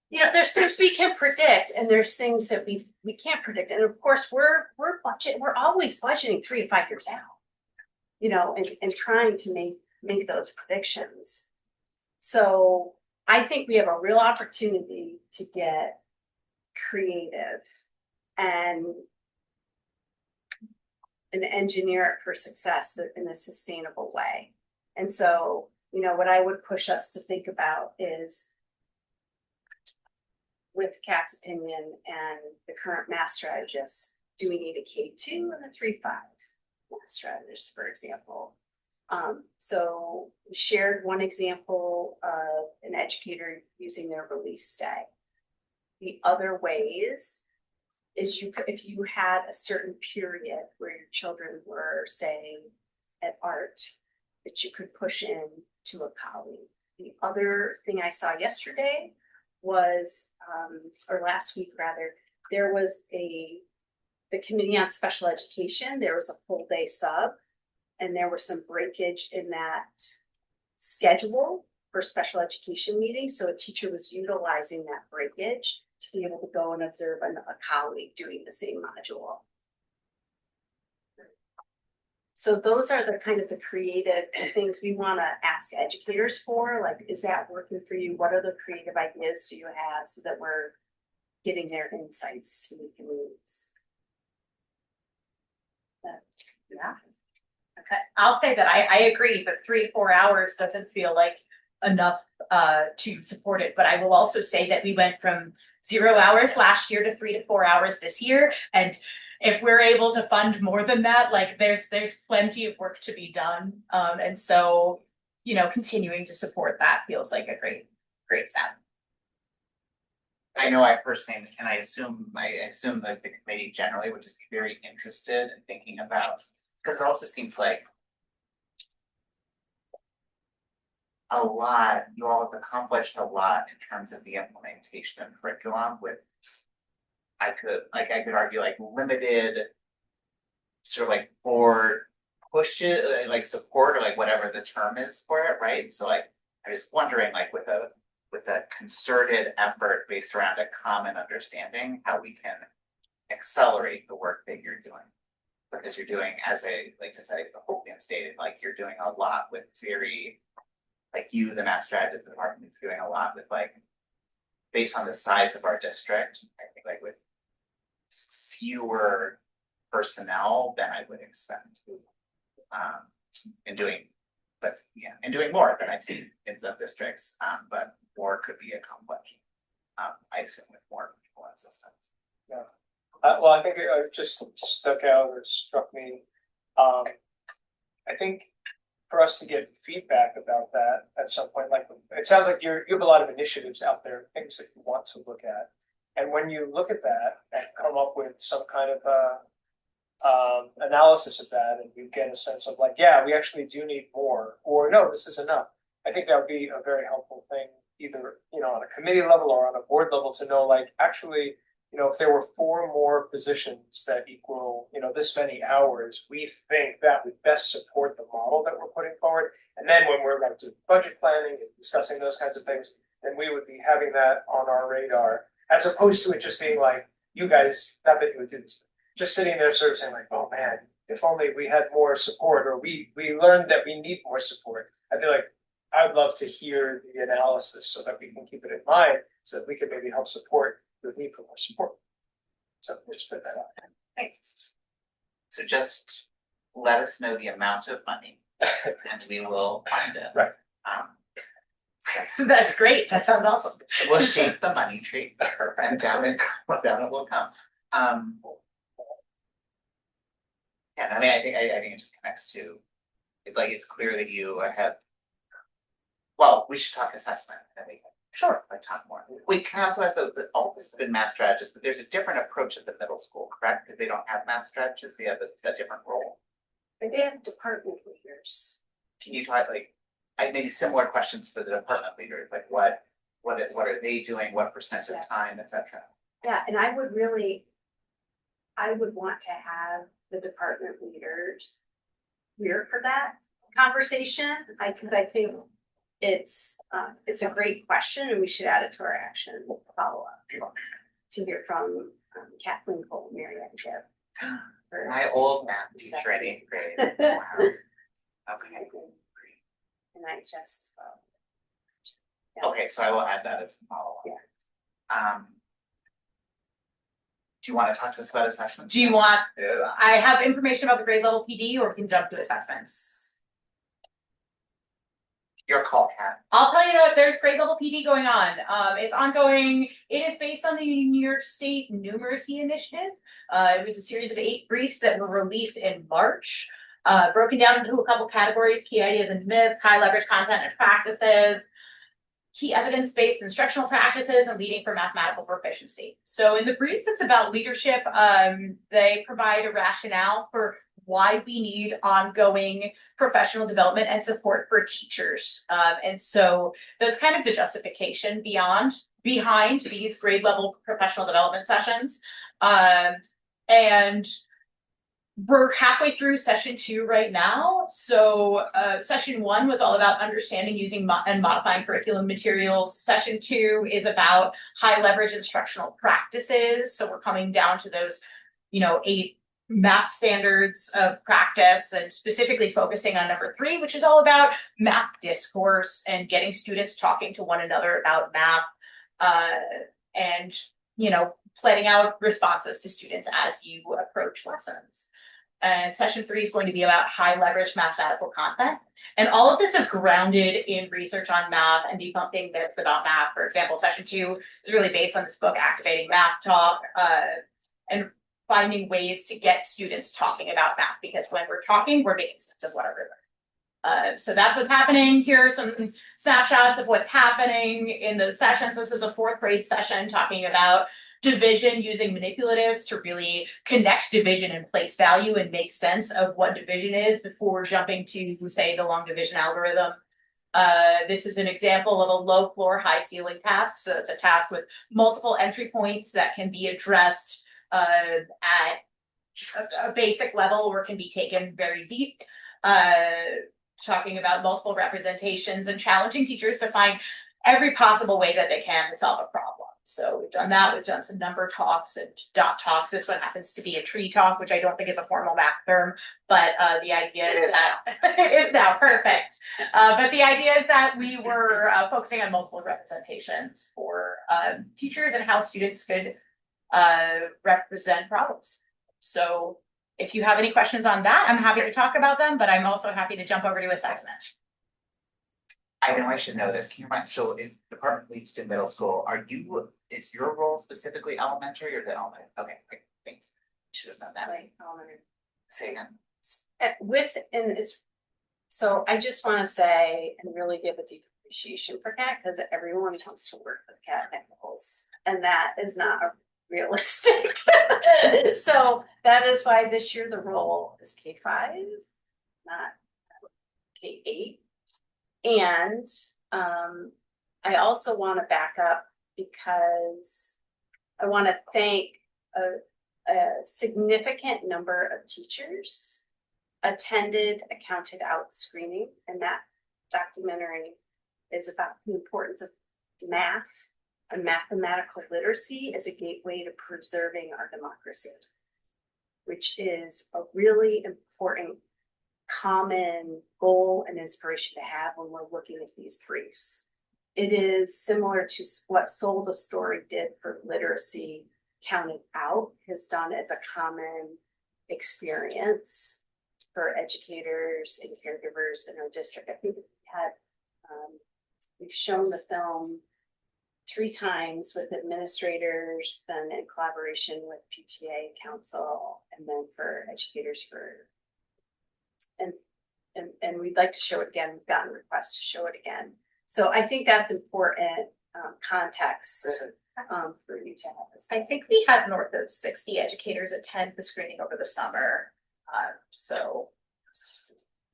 You know, there's things we can predict, and there's things that we can't predict. And of course, we're always budgeting 3 to 5 years out, you know, and trying to make those predictions. So I think we have a real opportunity to get creative and engineer it for success in a sustainable way. And so, you know, what I would push us to think about is, with Kat's opinion and the current math strategists, do we need a K2 and a 3-5 math strategist, for example? So we shared one example of an educator using their release day. The other ways is if you had a certain period where your children were, say, at art, that you could push in to a colleague. The other thing I saw yesterday was, or last week rather, there was the Committee on Special Education, there was a full day sub, and there was some breakage in that schedule for special education meetings. So a teacher was utilizing that breakage to be able to go and observe a colleague doing the same module. So those are the kind of the creative things we want to ask educators for. Like, is that working for you? What other creative ideas do you have, so that we're getting their insights to meet the needs? Yeah. Okay, I'll say that I agree, but 3 to 4 hours doesn't feel like enough to support it. But I will also say that we went from 0 hours last year to 3 to 4 hours this year. And if we're able to fund more than that, like there's plenty of work to be done. And so, you know, continuing to support that feels like a great step. I know I personally, and I assume that the committee generally would just be very interested in thinking about, because it also seems like a lot, you all have accomplished a lot in terms of the implementation of curriculum with, I could argue like limited sort of like board pushes, like support or like whatever the term is for it, right? So like, I was wondering like with a concerted effort based around a common understanding, how we can accelerate the work that you're doing. Because you're doing as I hope you stated, like you're doing a lot with very, like you, the math strategist department, is doing a lot with like, based on the size of our district, I think like with fewer personnel than I would expect. And doing more than I've seen in some districts, but more could be accomplished. I assume with more people and systems. Yeah. Well, I think it just stuck out or struck me. I think for us to get feedback about that at some point, like it sounds like you have a lot of initiatives out there, things that you want to look at. And when you look at that and come up with some kind of analysis of that, and you get a sense of like, yeah, we actually do need more, or no, this is enough. I think that would be a very helpful thing, either, you know, on a committee level or on a board level, to know like, actually, you know, if there were 4 more positions that equal, you know, this many hours, we think that would best support the model that we're putting forward. And then when we're like doing budget planning and discussing those kinds of things, then we would be having that on our radar, as opposed to it just being like, you guys, not that you would do this, just sitting there sort of saying like, oh man, if only we had more support, or we learned that we need more support. I feel like I'd love to hear the analysis so that we can keep it in mind, so that we can maybe help support the need for more support. So just put that out. Thanks. So just let us know the amount of money and we will find it. Right. That's great. That sounds awesome. We'll shape the money tree and down it will come. Yeah, I mean, I think it just connects to, it's like, it's clear that you have, well, we should talk assessment, and we can like talk more. We can also ask all this has been math strategists, but there's a different approach at the middle school, correct? Because they don't have math strategists, they have a different role. But they have department leaders. Can you try like, maybe similar questions for the department leaders, like what are they doing, what percent of time, etc. Yeah, and I would want to have the department leaders here for that conversation. Because I think it's a great question, and we should add it to our action follow-up to hear from Kathleen Cole, Mary Ann Gibb. My old math teacher in 8th grade. Wow. Okay. And I just Okay, so I will add that as a follow-up. Yeah. Do you want to talk to us about assessments? Do you want, I have information about the grade level PD, or we can jump to assessments? Your call, Kat. I'll tell you what, there's grade level PD going on. It's ongoing. It is based on the New York State Numeracy Initiative. It was a series of 8 briefs that were released in March, broken down into a couple categories: key ideas and myths, high leverage content and practices, key evidence-based instructional practices, and leading for mathematical proficiency. So in the briefs, it's about leadership. They provide a rationale for why we need ongoing professional development and support for teachers. And so that's kind of the justification behind these grade level professional development sessions. And we're halfway through session 2 right now. So session 1 was all about understanding, using and modifying curriculum materials. Session 2 is about high leverage instructional practices. So we're coming down to those, 8 math standards of practice, and specifically focusing on number 3, which is all about math discourse and getting students talking to one another about math, and planning out responses to students as you approach lessons. And session 3 is going to be about high leverage mathematical content. And all of this is grounded in research on math and debunking myths about math. For example, session 2 is really based on this book, Activating Math Talk, and finding ways to get students talking about math, because when we're talking, we're making sense of what we're learning. So that's what's happening. Here are some snapshots of what's happening in those sessions. This is a 4th grade session talking about division using manipulatives to really connect division and place value and make sense of what division is before jumping to, say, the long division algorithm. This is an example of a low floor, high ceiling task. So it's a task with multiple entry points that can be addressed at a basic level or can be taken very deep. Talking about multiple representations and challenging teachers to find every possible way that they can to solve a problem. So we've done that. We've done some number talks and dot talks. This one happens to be a tree talk, which I don't think is a formal math term, but the idea is that it's now perfect. But the idea is that we were focusing on multiple representations for teachers and how students could represent problems. So if you have any questions on that, I'm happy to talk about them, but I'm also happy to jump over to assessment. I know I should know this. Can you remind, so if department leads to middle school, is your role specifically elementary or the elementary? Okay, great, thanks. Should have done that. Like, elementary. Say again. So I just want to say and really give a deep appreciation for Kat, because everyone wants to work with Kat Nichols, and that is not realistic. So that is why this year the role is K5, not K8. And I also want to back up because I want to thank a significant number of teachers attended a counted out screening, and that documentary is about the importance of math and mathematical literacy as a gateway to preserving our democracy, which is a really important common goal and inspiration to have when we're looking at these briefs. It is similar to what Sold a Story did for literacy counted out, has done as a common experience for educators and caregivers in our district. I think we've shown the film 3 times with administrators, then in collaboration with PTA council, and then for educators and we'd like to show it again. We've gotten requests to show it again. So I think that's important context for you to have. I think we had north of 60 educators attend the screening over the summer. So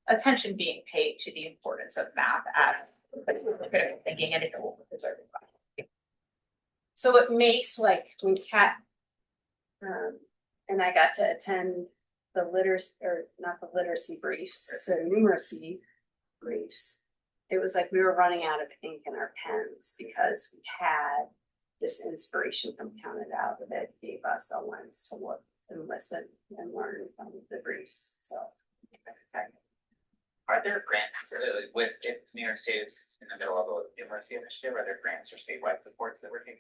attention being paid to the importance of math at critical thinking and critical preserving. So it makes, like, when Kat and I got to attend the literacy briefs, so numeracy briefs, it was like we were running out of ink in our pens because we had this inspiration from Counted Out that gave us a lens to look and listen and learn from the briefs. So Are there grants with if New York State is in the middle of a numeracy initiative? Are there grants or statewide supports that we're taking?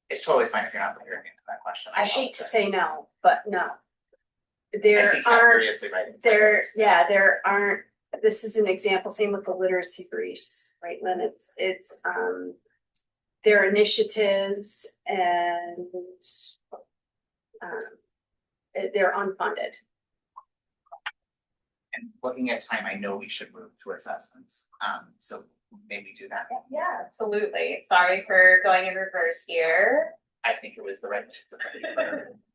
It's totally fine if you're not clear into that question. I hate to say no, but no. There I see Kat aren't, curiously writing. there aren't, this is an example, same with the literacy briefs, right, Lynn? It's there are initiatives and they're unfunded. And looking at time, I know we should move to assessments. So maybe do that. Yeah, absolutely. Sorry for going in reverse here. I think it was the right.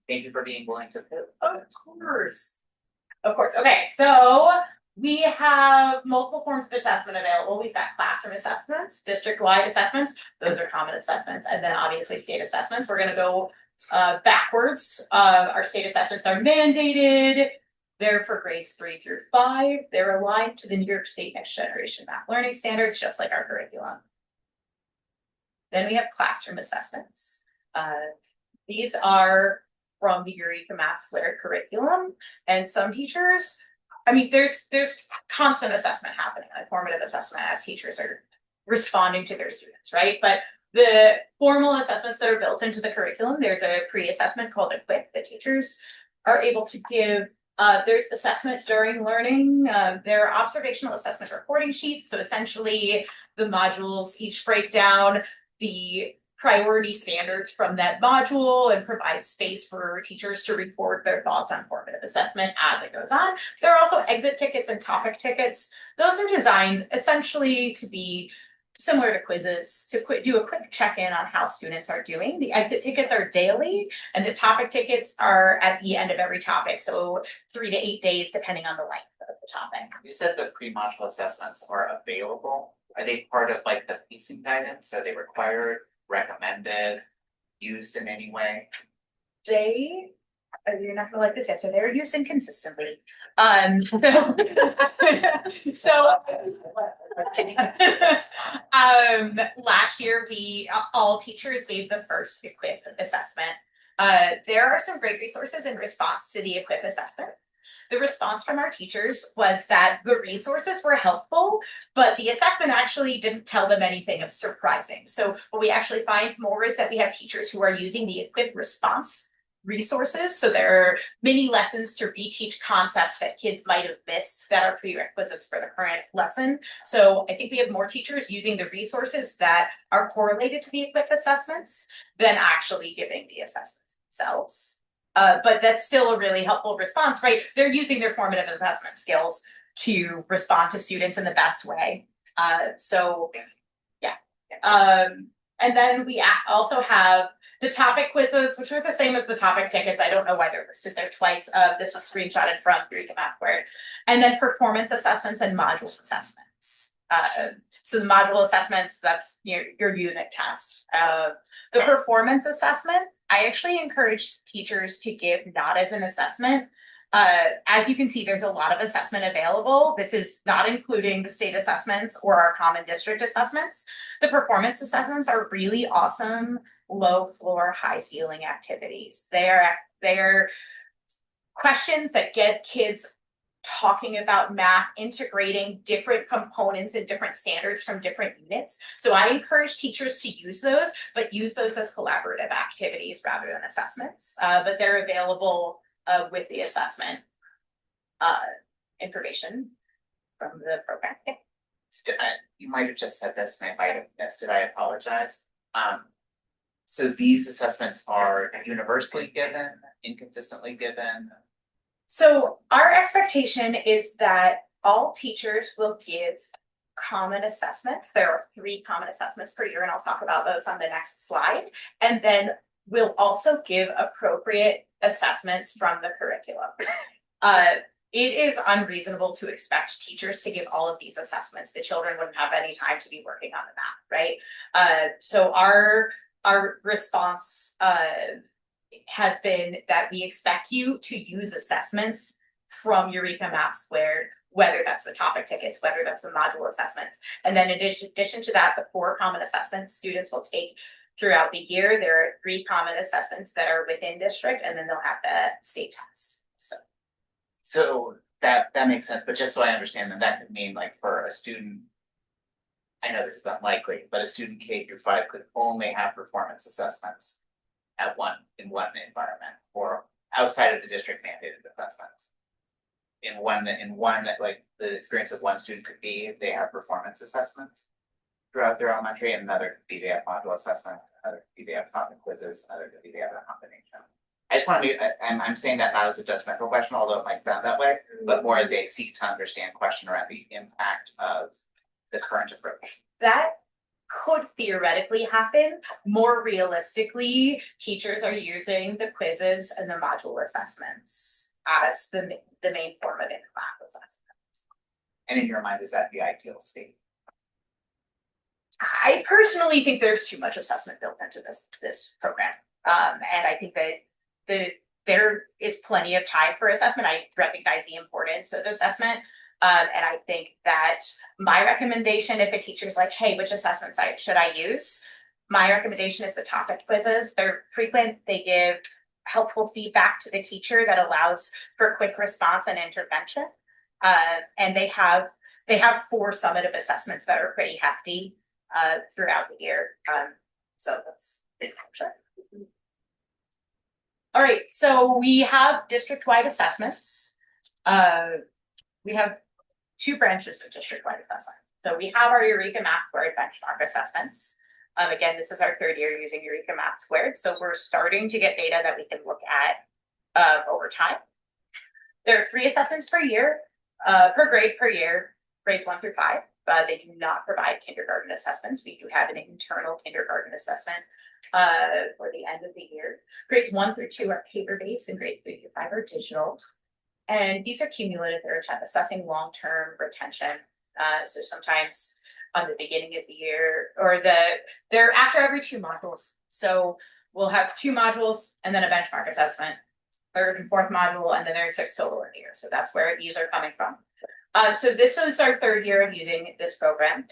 Thank you for being willing to. Of course. Of course. Okay, so we have multiple forms of assessment available. We've got classroom assessments, district-wide assessments. Those are common assessments, and then obviously state assessments. We're going to go backwards. Our state assessments are mandated. They're for grades 3 through 5. They're aligned to the New York State Next Generation Math Learning Standards, just like our curriculum. Then we have classroom assessments. These are from the Eureka Math Squared curriculum, and some teachers, I mean, there's constant assessment happening, like formative assessment as teachers are responding to their students, right? But The formal assessments that are built into the curriculum, there's a pre-assessment called Equip that teachers are able to give. There's assessment during learning. There are observational assessment reporting sheets. So essentially the modules each break down the priority standards from that module and provide space for teachers to record their thoughts on formative assessment as it goes on. There are also exit tickets and topic tickets. Those are designed essentially to be similar to quizzes, to do a quick check-in on how students are doing. The exit tickets are daily and the topic tickets are at the end of every topic. So 3 to 8 days, depending on the length of the topic. You said the pre-module assessments are available. Are they part of like the pacing guidance? Are they required, recommended, used in any way? You're not gonna like this answer, they're used inconsistently. So last year all teachers gave the first Equip assessment. There are some great resources in response to the Equip assessment. The response from our teachers was that the resources were helpful, but the assessment actually didn't tell them anything of surprising. So what we actually find more is that we have teachers who are using the Equip response resources. So there are mini lessons to reteach concepts that kids might have missed that are prerequisites for the current lesson. So I think we have more teachers using the resources that are correlated to the Equip assessments than actually giving the assessments themselves. But that's still a really helpful response, right? They're using their formative assessment skills to respond to students in the best way. So yeah. And then we also have the topic quizzes, which are the same as the topic tickets. I don't know why they're listed there twice. This was screenshotted from Eureka Mathware. And then performance assessments and module assessments. So the module assessments, that's your unit test. The performance assessment, I actually encourage teachers to give not as an assessment. As you can see, there's a lot of assessment available. This is not including the state assessments or our common district assessments. The performance assessments are really awesome, low floor, high ceiling activities. They are questions that get kids talking about math, integrating different components and different standards from different units. So I encourage teachers to use those, but use those as collaborative activities rather than assessments. But they're available with the assessment information from the program. Yeah. You might have just said this, and if I have missed it, I apologize. So these assessments are universally given, inconsistently given. So our expectation is that all teachers will give common assessments. There are 3 common assessments per year, and I'll talk about those on the next slide. And then we'll also give appropriate assessments from the curriculum. It is unreasonable to expect teachers to give all of these assessments. The children wouldn't have any time to be working on the math, right? So our response has been that we expect you to use assessments from Eureka Math Squared, whether that's the topic tickets, whether that's the module assessments. And then in addition to that, the 4 common assessments students will take throughout the year. There are 3 common assessments that are within district, and then they'll have the state test. So that makes sense, but just so I understand, that could mean like for a student, I know this is unlikely, but a student K through 5 could only have performance assessments in one environment, or outside of the district mandated assessments. In one, like the experience of one student could be if they have performance assessments throughout their elementary, and another could be they have module assessment, another could be they have topic quizzes, another could be they have a combination. I just want to be, I'm saying that not as a judgmental question, although it might sound that way, but more as a seek to understand question around the impact of the current approach. That could theoretically happen. More realistically, teachers are using the quizzes and the module assessments as the main form of in-class assessment. And in your mind, is that the ideal state? I personally think there's too much assessment built into this program. And I think that there is plenty of time for assessment. I recognize the importance of assessment. And I think that my recommendation, if a teacher's like, hey, which assessment site should I use? My recommendation is the topic quizzes. They're frequent, they give helpful feedback to the teacher that allows for quick response and intervention. And they have 4 summative assessments that are pretty hefty throughout the year. So that's sure. All right, so we have district-wide assessments. We have two branches of district-wide assessment. So we have our Eureka Math Squared benchmark assessments. Again, this is our third year using Eureka Math Squared, so we're starting to get data that we can look at over time. There are 3 assessments per year, per grade per year, grades 1 through 5. They do not provide kindergarten assessments. We do have an internal kindergarten assessment for the end of the year. Grades 1 through 2 are paper-based, and grades 3 through 5 are digital. And these are cumulative. They're assessing long-term retention. So sometimes on the beginning of the year, or they're after every 2 modules. So we'll have 2 modules and then a benchmark assessment, 3rd and 4th module, and then there's 6 total in the year. So that's where these are coming from. So this was our 3rd year of using this program.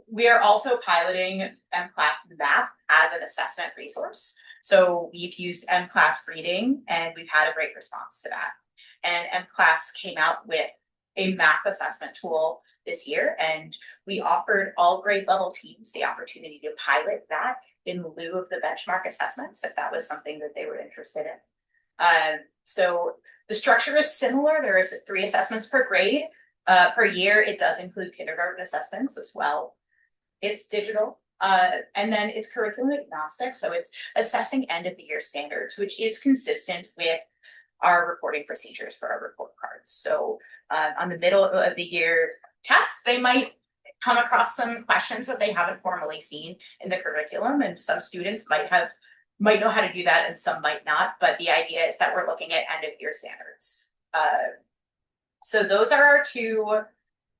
We are also piloting M-Class Math as an assessment resource. So we've used M-Class Reading, and we've had a great response to that. And M-Class came out with a math assessment tool this year, and we offered all grade level teams the opportunity to pilot that in lieu of the benchmark assessments, if that was something that they were interested in. So the structure is similar. There is 3 assessments per grade per year. It does include kindergarten assessments as well. It's digital, and then it's curriculum agnostic. So it's assessing end of the year standards, which is consistent with our reporting procedures for our report cards. So on the middle of the year test, they might come across some questions that they haven't formally seen in the curriculum, and some students might know how to do that and some might not, but the idea is that we're looking at end of year standards. So those are our 2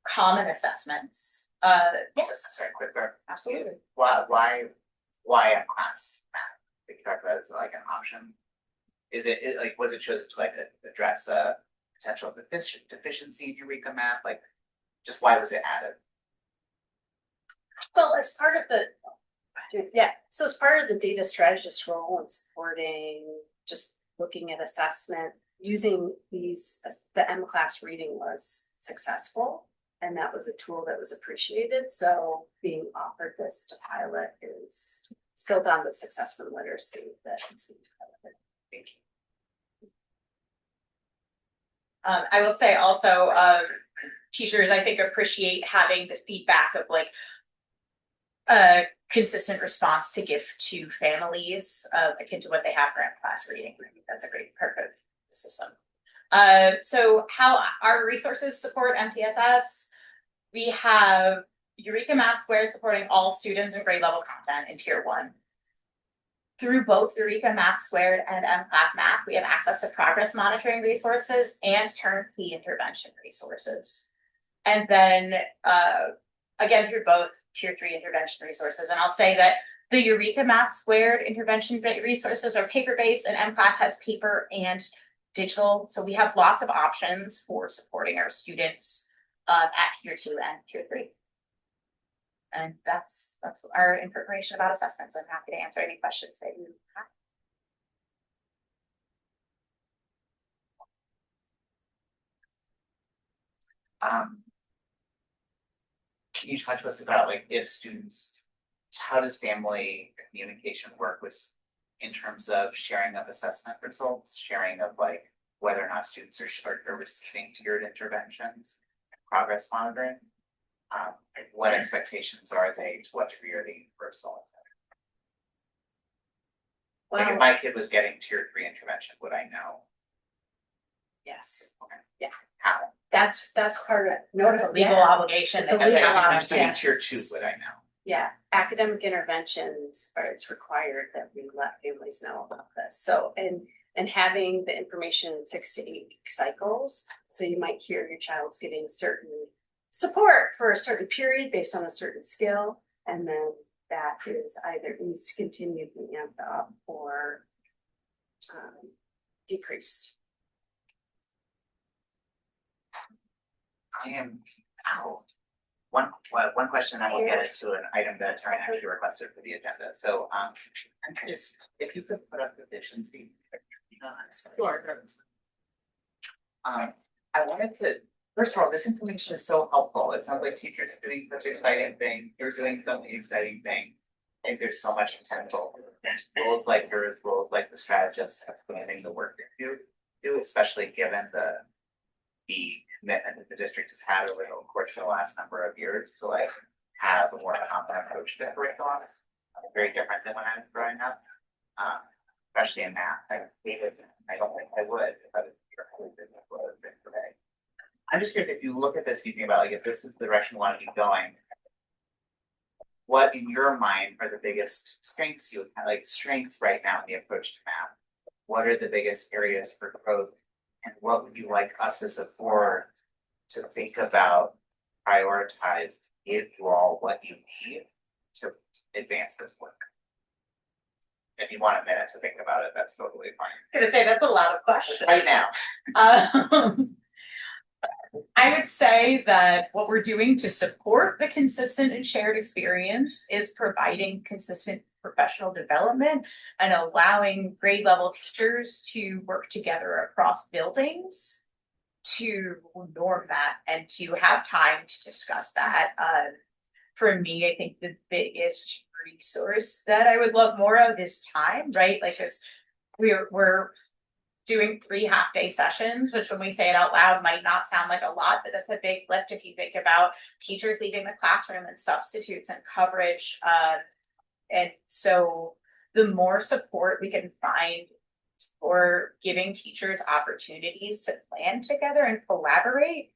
common assessments. Yes. Sorry, quick question. Absolutely. Why M-Class math? Think you talked about it as like an option. Is it like, was it chosen to like address a potential deficiency in Eureka Math? Like, just why was it added? Well, as part of so as part of the data strategist role and supporting, just looking at assessment, using the M-Class Reading was successful, and that was a tool that was appreciated. So being offered this to pilot is built on the success from literacy that it's being piloted. Thank you. I will say also, teachers, I think, appreciate having the feedback of like a consistent response to give to families akin to what they have for M-Class Reading. I think that's a great perk of the system. So how our resources support MTSS? We have Eureka Math Squared supporting all students and grade level content in Tier 1. Through both Eureka Math Squared and M-Class Math, we have access to progress monitoring resources and turnkey intervention resources. And then again, through both Tier 3 intervention resources. And I'll say that the Eureka Math Squared intervention resources are paper-based, and M-Class has paper and digital. So we have lots of options for supporting our students at Tier 2 and Tier 3. And that's our information about assessments. I'm happy to answer any questions that you have. Can you talk to us about like if students, how does family communication work with in terms of sharing of assessment results, sharing of like whether or not students are receiving tiered interventions, progress monitoring? What expectations are they? To what degree are they universal? Like if my kid was getting Tier 3 intervention, would I know? Yes. Okay. Yeah. How? That's part of it. No, it's a legal obligation. It's a Okay, legal I'm obligation. saying Tier 2, would I know? Yeah, academic interventions it's required that we let families know about this. So and having the information in 6 to 8 week cycles. So you might hear your child's getting certain support for a certain period based on a certain skill, and then that is either needs to continue to be amped up or decreased. I am out. One question, and we'll get into an item that Taryn actually requested for the agenda. So I'm curious if you could put up the vision statement. Sure. I wanted to First of all, this information is so helpful. It sounds like teachers are doing such exciting things. You're doing so many exciting things. I think there's so much potential. Roles like yours, roles like the strategists, expanding the work that you do, especially given the commitment that the district has had over the course of the last number of years to like have a more competent approach to curriculum. Very different than when I was growing up, especially in math. I don't think I would if I was today. I'm just curious if you look at this, you think about like if this is the direction you want to keep going. What in your mind are the biggest strengths you have, like strengths right now in the approach to math? What are the biggest areas for growth? And what would you like us as a board to think about, prioritize, give you all what you need to advance this work? If you want a minute to think about it, that's totally fine. I'm gonna say that's a lot of questions. Right now. I would say that what we're doing to support the consistent and shared experience is providing consistent professional development and allowing grade level teachers to work together across buildings to norm that and to have time to discuss that. For me, I think the biggest resource that I would love more of is time, right? Like, because we're doing 3 half-day sessions, which when we say it out loud might not sound like a lot, but that's a big lift if you think about teachers leaving the classroom and substitutes and coverage. And so the more support we can find for giving teachers opportunities to plan together and collaborate,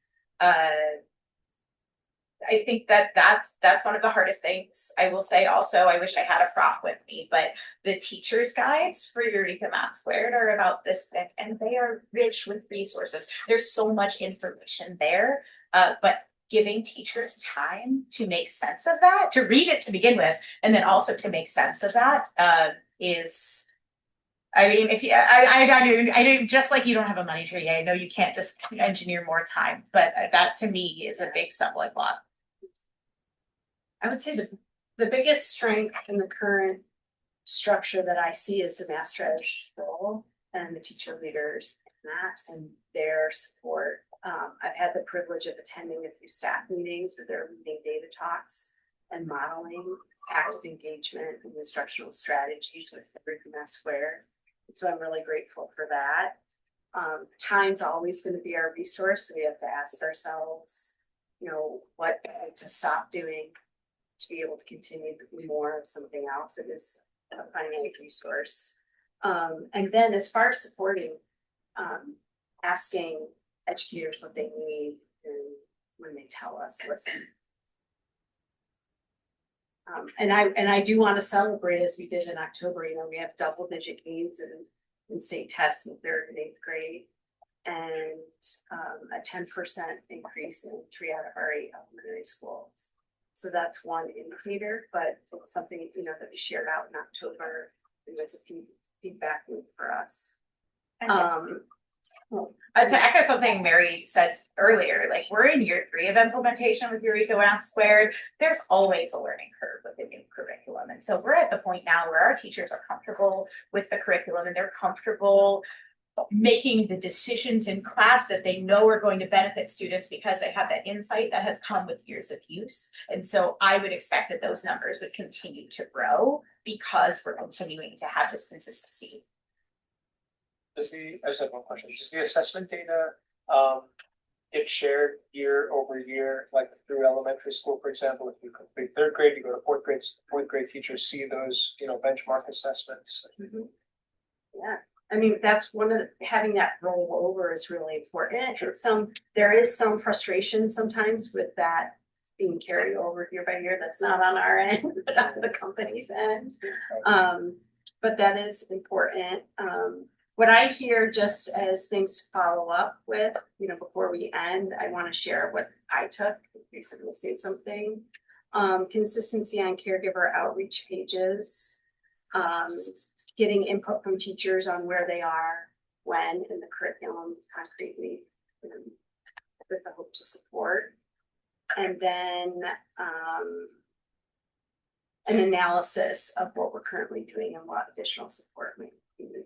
I think that's one of the hardest things. I will say also, I wish I had a prop with me, but the teacher's guides for Eureka Math Squared are about this thick and they are rich with resources. There's so much information there, but giving teachers time to make sense of that, to read it to begin with, and then also to make sense of that is, I mean, if you, I do just like you don't have a money tree. I know you can't just engineer more time, but that to me is a big stumbling block. I would say the biggest strength in the current structure that I see is the math strategist role and the teacher leaders in that and their support. I've had the privilege of attending a few staff meetings where they're leading data talks and modeling active engagement and instructional strategies with the Eureka Math Squared. And so I'm really grateful for that. Time's always going to be our resource. So we have to ask ourselves, you know, what to stop doing to be able to continue to do more of something else. It is a finite resource. And then as far as supporting, asking educators what they need and when they tell us, listen. And I do want to celebrate, as we did in October, you know, we have double-digit gains in state tests in 3rd and 8th grade, and a 10% increase in 3 out of our 8 elementary schools. So that's one indicator, but it's something, you know, that we shared out in October. It was a feedback loop for us. To echo something Mary said earlier, like we're in year 3 of implementation with Eureka Math Squared. There's always a learning curve with the new curriculum. And so we're at the point now where our teachers are comfortable with the curriculum and they're comfortable making the decisions in class that they know are going to benefit students because they have that insight that has come with years of use. And so I would expect that those numbers would continue to grow because we're continuing to have this consistency. I just have one question. Does the assessment data get shared year over year, like through elementary school, for example? If you complete 3rd grade, you go to 4th grade. 4th grade teachers see those, you know, benchmark assessments. Mm-hmm. Yeah, I mean that's one of having that roll over is really important. Sure. There is some frustration sometimes with that being carried over year by year. That's not on our end, but on the company's end. But that is important. What I hear, just as things to follow up with, you know, before we end, I want to share what I took in case I'm missing something. Consistency on caregiver outreach pages, getting input from teachers on where they are, when in the curriculum concretely, with the hope to support. And then an analysis of what we're currently doing and what additional support may be needed.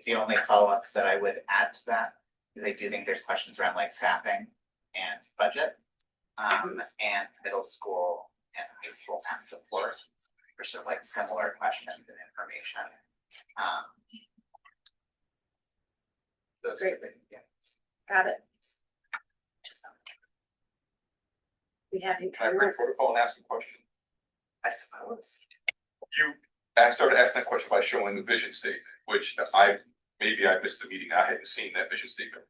The only follow-ups that I would add to that Because I do think there's questions around like staffing and budget. And middle school and high school math support for sort of like similar questions and information. Those are the, yeah. Got it. We have you. Can I break protocol and ask a question? I suppose. I started asking that question by showing the vision statement, which maybe I missed the meeting. I hadn't seen that vision statement.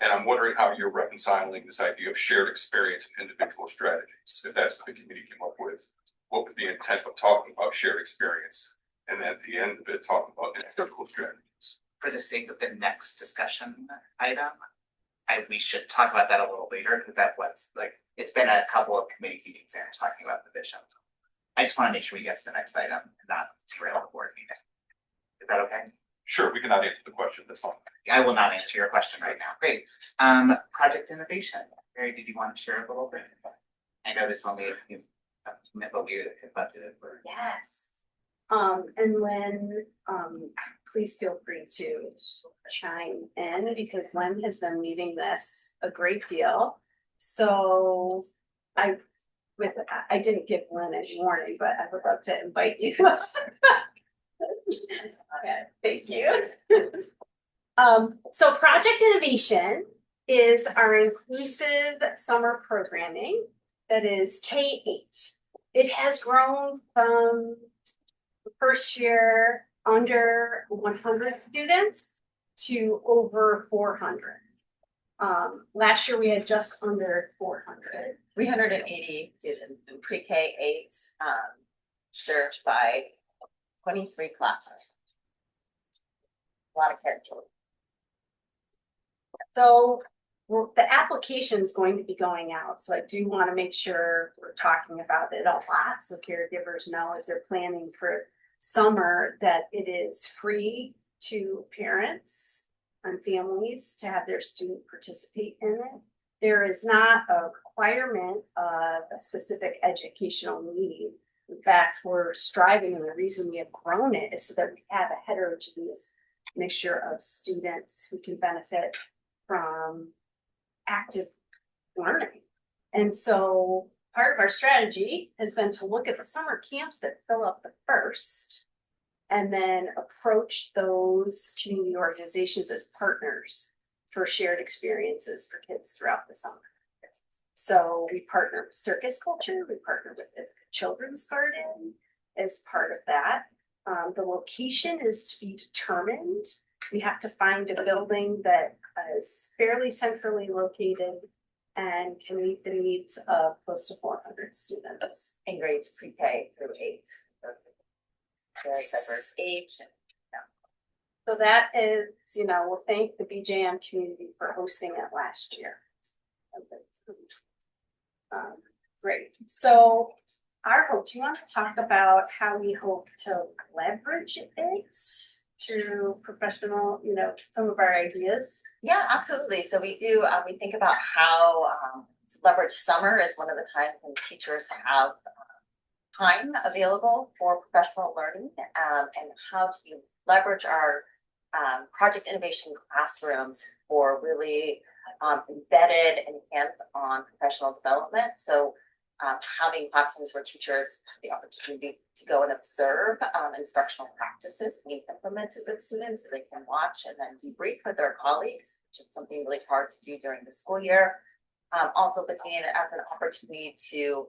And I'm wondering how you're reconciling this idea of shared experience and individual strategies. If that's what the committee came up with, what was the intent of talking about shared experience? And then at the end of it, talking about individual strategies. For the sake of the next discussion item, we should talk about that a little later, because that was like, it's been a couple of committee meetings there talking about the vision. I just want to make sure we get to the next item and not derail the board meeting. Is that okay? Sure, we cannot answer the question. That's fine. I will not answer your question right now. Great. Project innovation. Mary, did you want to share a little bit? I know this only but we had budgeted for. Yes. And when, please feel free to chime in because Len has been leading this a great deal. So I didn't give Len any warning, but I would love to invite you. Okay, thank you. So Project Innovation is our inclusive summer programming that is K-8. It has grown from the first year under 100 students to over 400. Last year we had just under 400. 380 students in pre-K 8, served by 23 classes. A lot of kids. So the application is going to be going out. So I do want to make sure we're talking about it a lot. So caregivers know as they're planning for summer that it is free to parents and families to have their student participate in it. There is not a requirement of a specific educational need. In fact, we're striving, and the reason we have grown it is so that we have a heterogeneous mixture of students who can benefit from active learning. And so part of our strategy has been to look at the summer camps that fill up the first and then approach those community organizations as partners for shared experiences for kids throughout the summer. So we partner with Circus Culture, we partner with the Children's Garden as part of that. The location is to be determined. We have to find a building that is fairly centrally located and can meet the needs of close to 400 students. In grades pre-K through 8. Very diverse age. So that is, we'll thank the BJM community for hosting it last year. Great. So our hope, do you want to talk about how we hope to leverage it through professional, some of our ideas? Yeah, absolutely. So we do, we think about how to leverage summer as one of the times when teachers have time available for professional learning, and how to leverage our project innovation classrooms for really embedded and hands-on professional development. So having classrooms where teachers have the opportunity to go and observe instructional practices being implemented with students so they can watch and then debrief with their colleagues, which is something really hard to do during the school year. Also looking at it as an opportunity to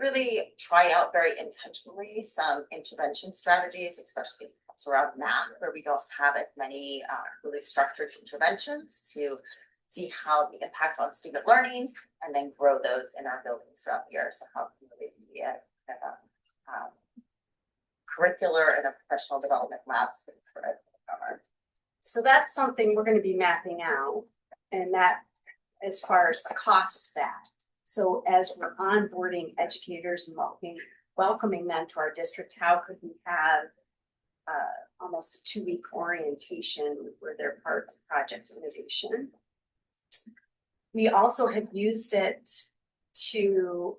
really try out very intentionally some intervention strategies, especially around math, where we don't have as many really structured interventions, to see how the impact on student learning and then grow those in our buildings throughout the year. So how can we be a curricular and a professional development lab space for it. So that's something we're going to be mapping out, and that as far as the cost of that. So as we're onboarding educators and welcoming them to our district, how could we have almost a 2-week orientation where they're part of Project Innovation? We also have used it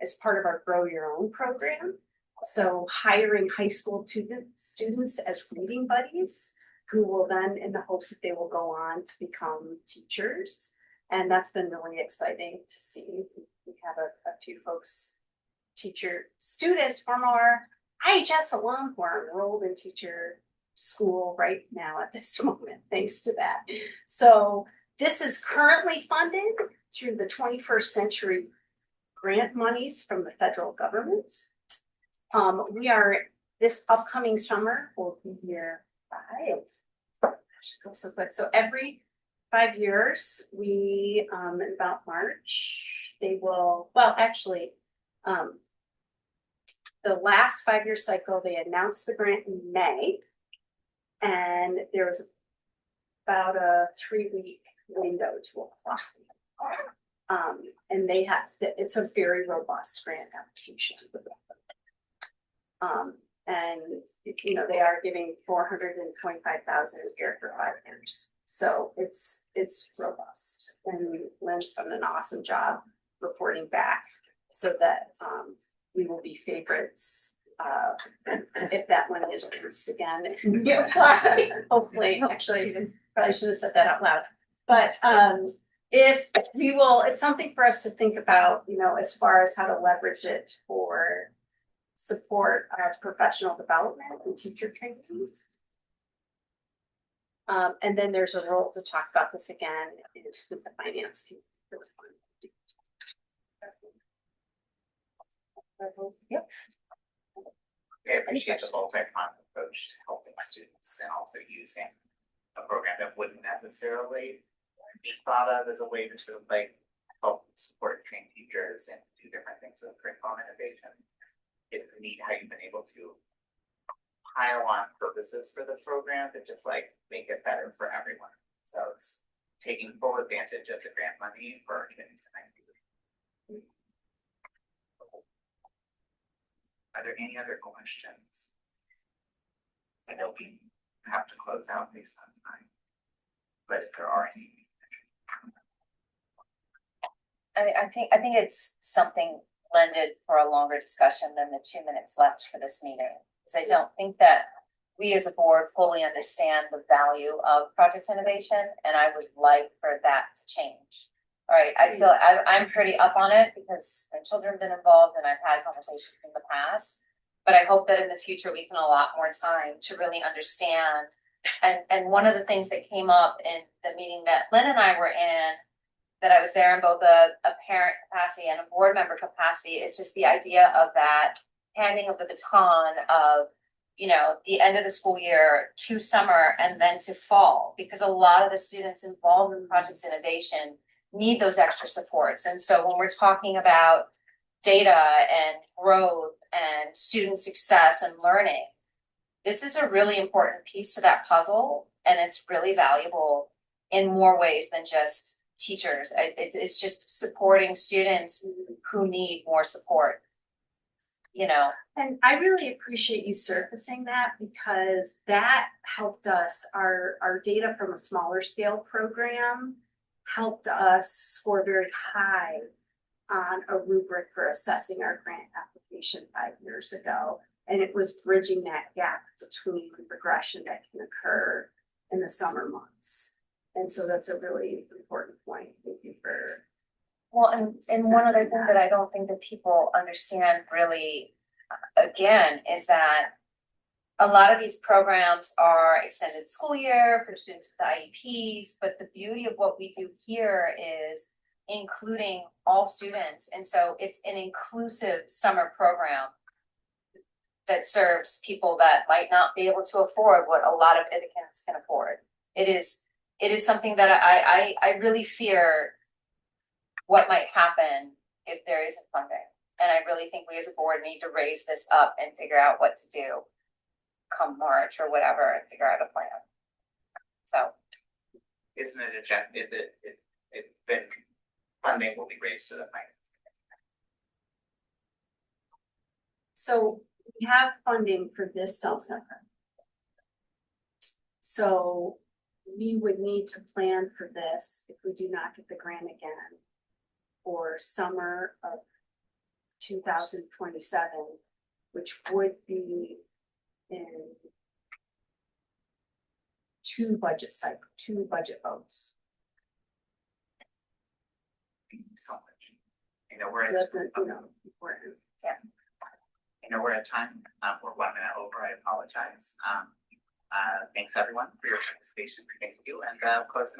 as part of our Grow Your Own program. So hiring high school students as reading buddies who will then, in the hopes that they will go on to become teachers. And that's been really exciting to see. We have a few folks, students from our IHS alum who are enrolled in teacher school right now at this moment, thanks to that. So this is currently funded through the 21st Century grant monies from the federal government. This upcoming summer will be year 5. Should go so quick. So every 5 years, we in about March, they will, well, actually, the last 5-year cycle, they announced the grant in May. And there was about a 3-week window to apply. And they have, it's a very robust grant application. And you know, they are giving $425,000 a year for 5 years. So it's robust. And Lynn's done an awesome job reporting back so that we will be favorites if that one is released again. Hopefully, actually, I probably should have said that out loud. But if we will, it's something for us to think about, you know, as far as how to leverage it for support our professional development and teacher training. And then there's a role to talk about this again with the finance team. Yep. I appreciate the multi-pronged approach to helping students and also using a program that wouldn't necessarily be thought of as a way to sort of like help support trained teachers and do different things with curriculum innovation. It's neat how you've been able to pile on purposes for the program to just like make it better for everyone. So it's taking full advantage of the grant money for kids. Are there any other questions? I know we have to close out based on time, but if there are any. I think it's something blended for a longer discussion than the 2 minutes left for this meeting. Because I don't think that we as a board fully understand the value of project innovation, and I would like for that to change. All right, I feel I'm pretty up on it because my children have been involved and I've had conversations in the past. But I hope that in the future we can allot more time to really understand. And one of the things that came up in the meeting that Lynn and I were in, that I was there in both a parent capacity and a board member capacity, is just the idea of that handing of the baton of, you know, the end of the school year to summer and then to fall, because a lot of the students involved in project innovation need those extra supports. And so when we're talking about data and growth and student success and learning, this is a really important piece to that puzzle, and it's really valuable in more ways than just teachers. It's just supporting students who need more support, you know. And I really appreciate you surfacing that, because that helped us, our data from a smaller scale program helped us score very high on a rubric for assessing our grant application 5 years ago. And it was bridging that gap between the regression that can occur in the summer months. And so that's a really important point. Thank you for. Well, and one other thing that I don't think that people understand really, again, is that a lot of these programs are extended school year for students with IEPs, but the beauty of what we do here is including all students. And so it's an inclusive summer program that serves people that might not be able to afford what a lot of Ithacans can afford. It is something that I really fear what might happen if there isn't funding. And I really think we as a board need to raise this up and figure out what to do come March or whatever, and figure out a plan. So. Isn't it it's been funding will be raised to the finance. So we have funding for this cell center. So we would need to plan for this if we do not get the grant again for summer of 2027, which would be in two budget votes. Thank you so much. You know, we're So at, that's, important. you know, we're at time, we're 1 minute over, I apologize. Thanks everyone for your participation, thank you, and close.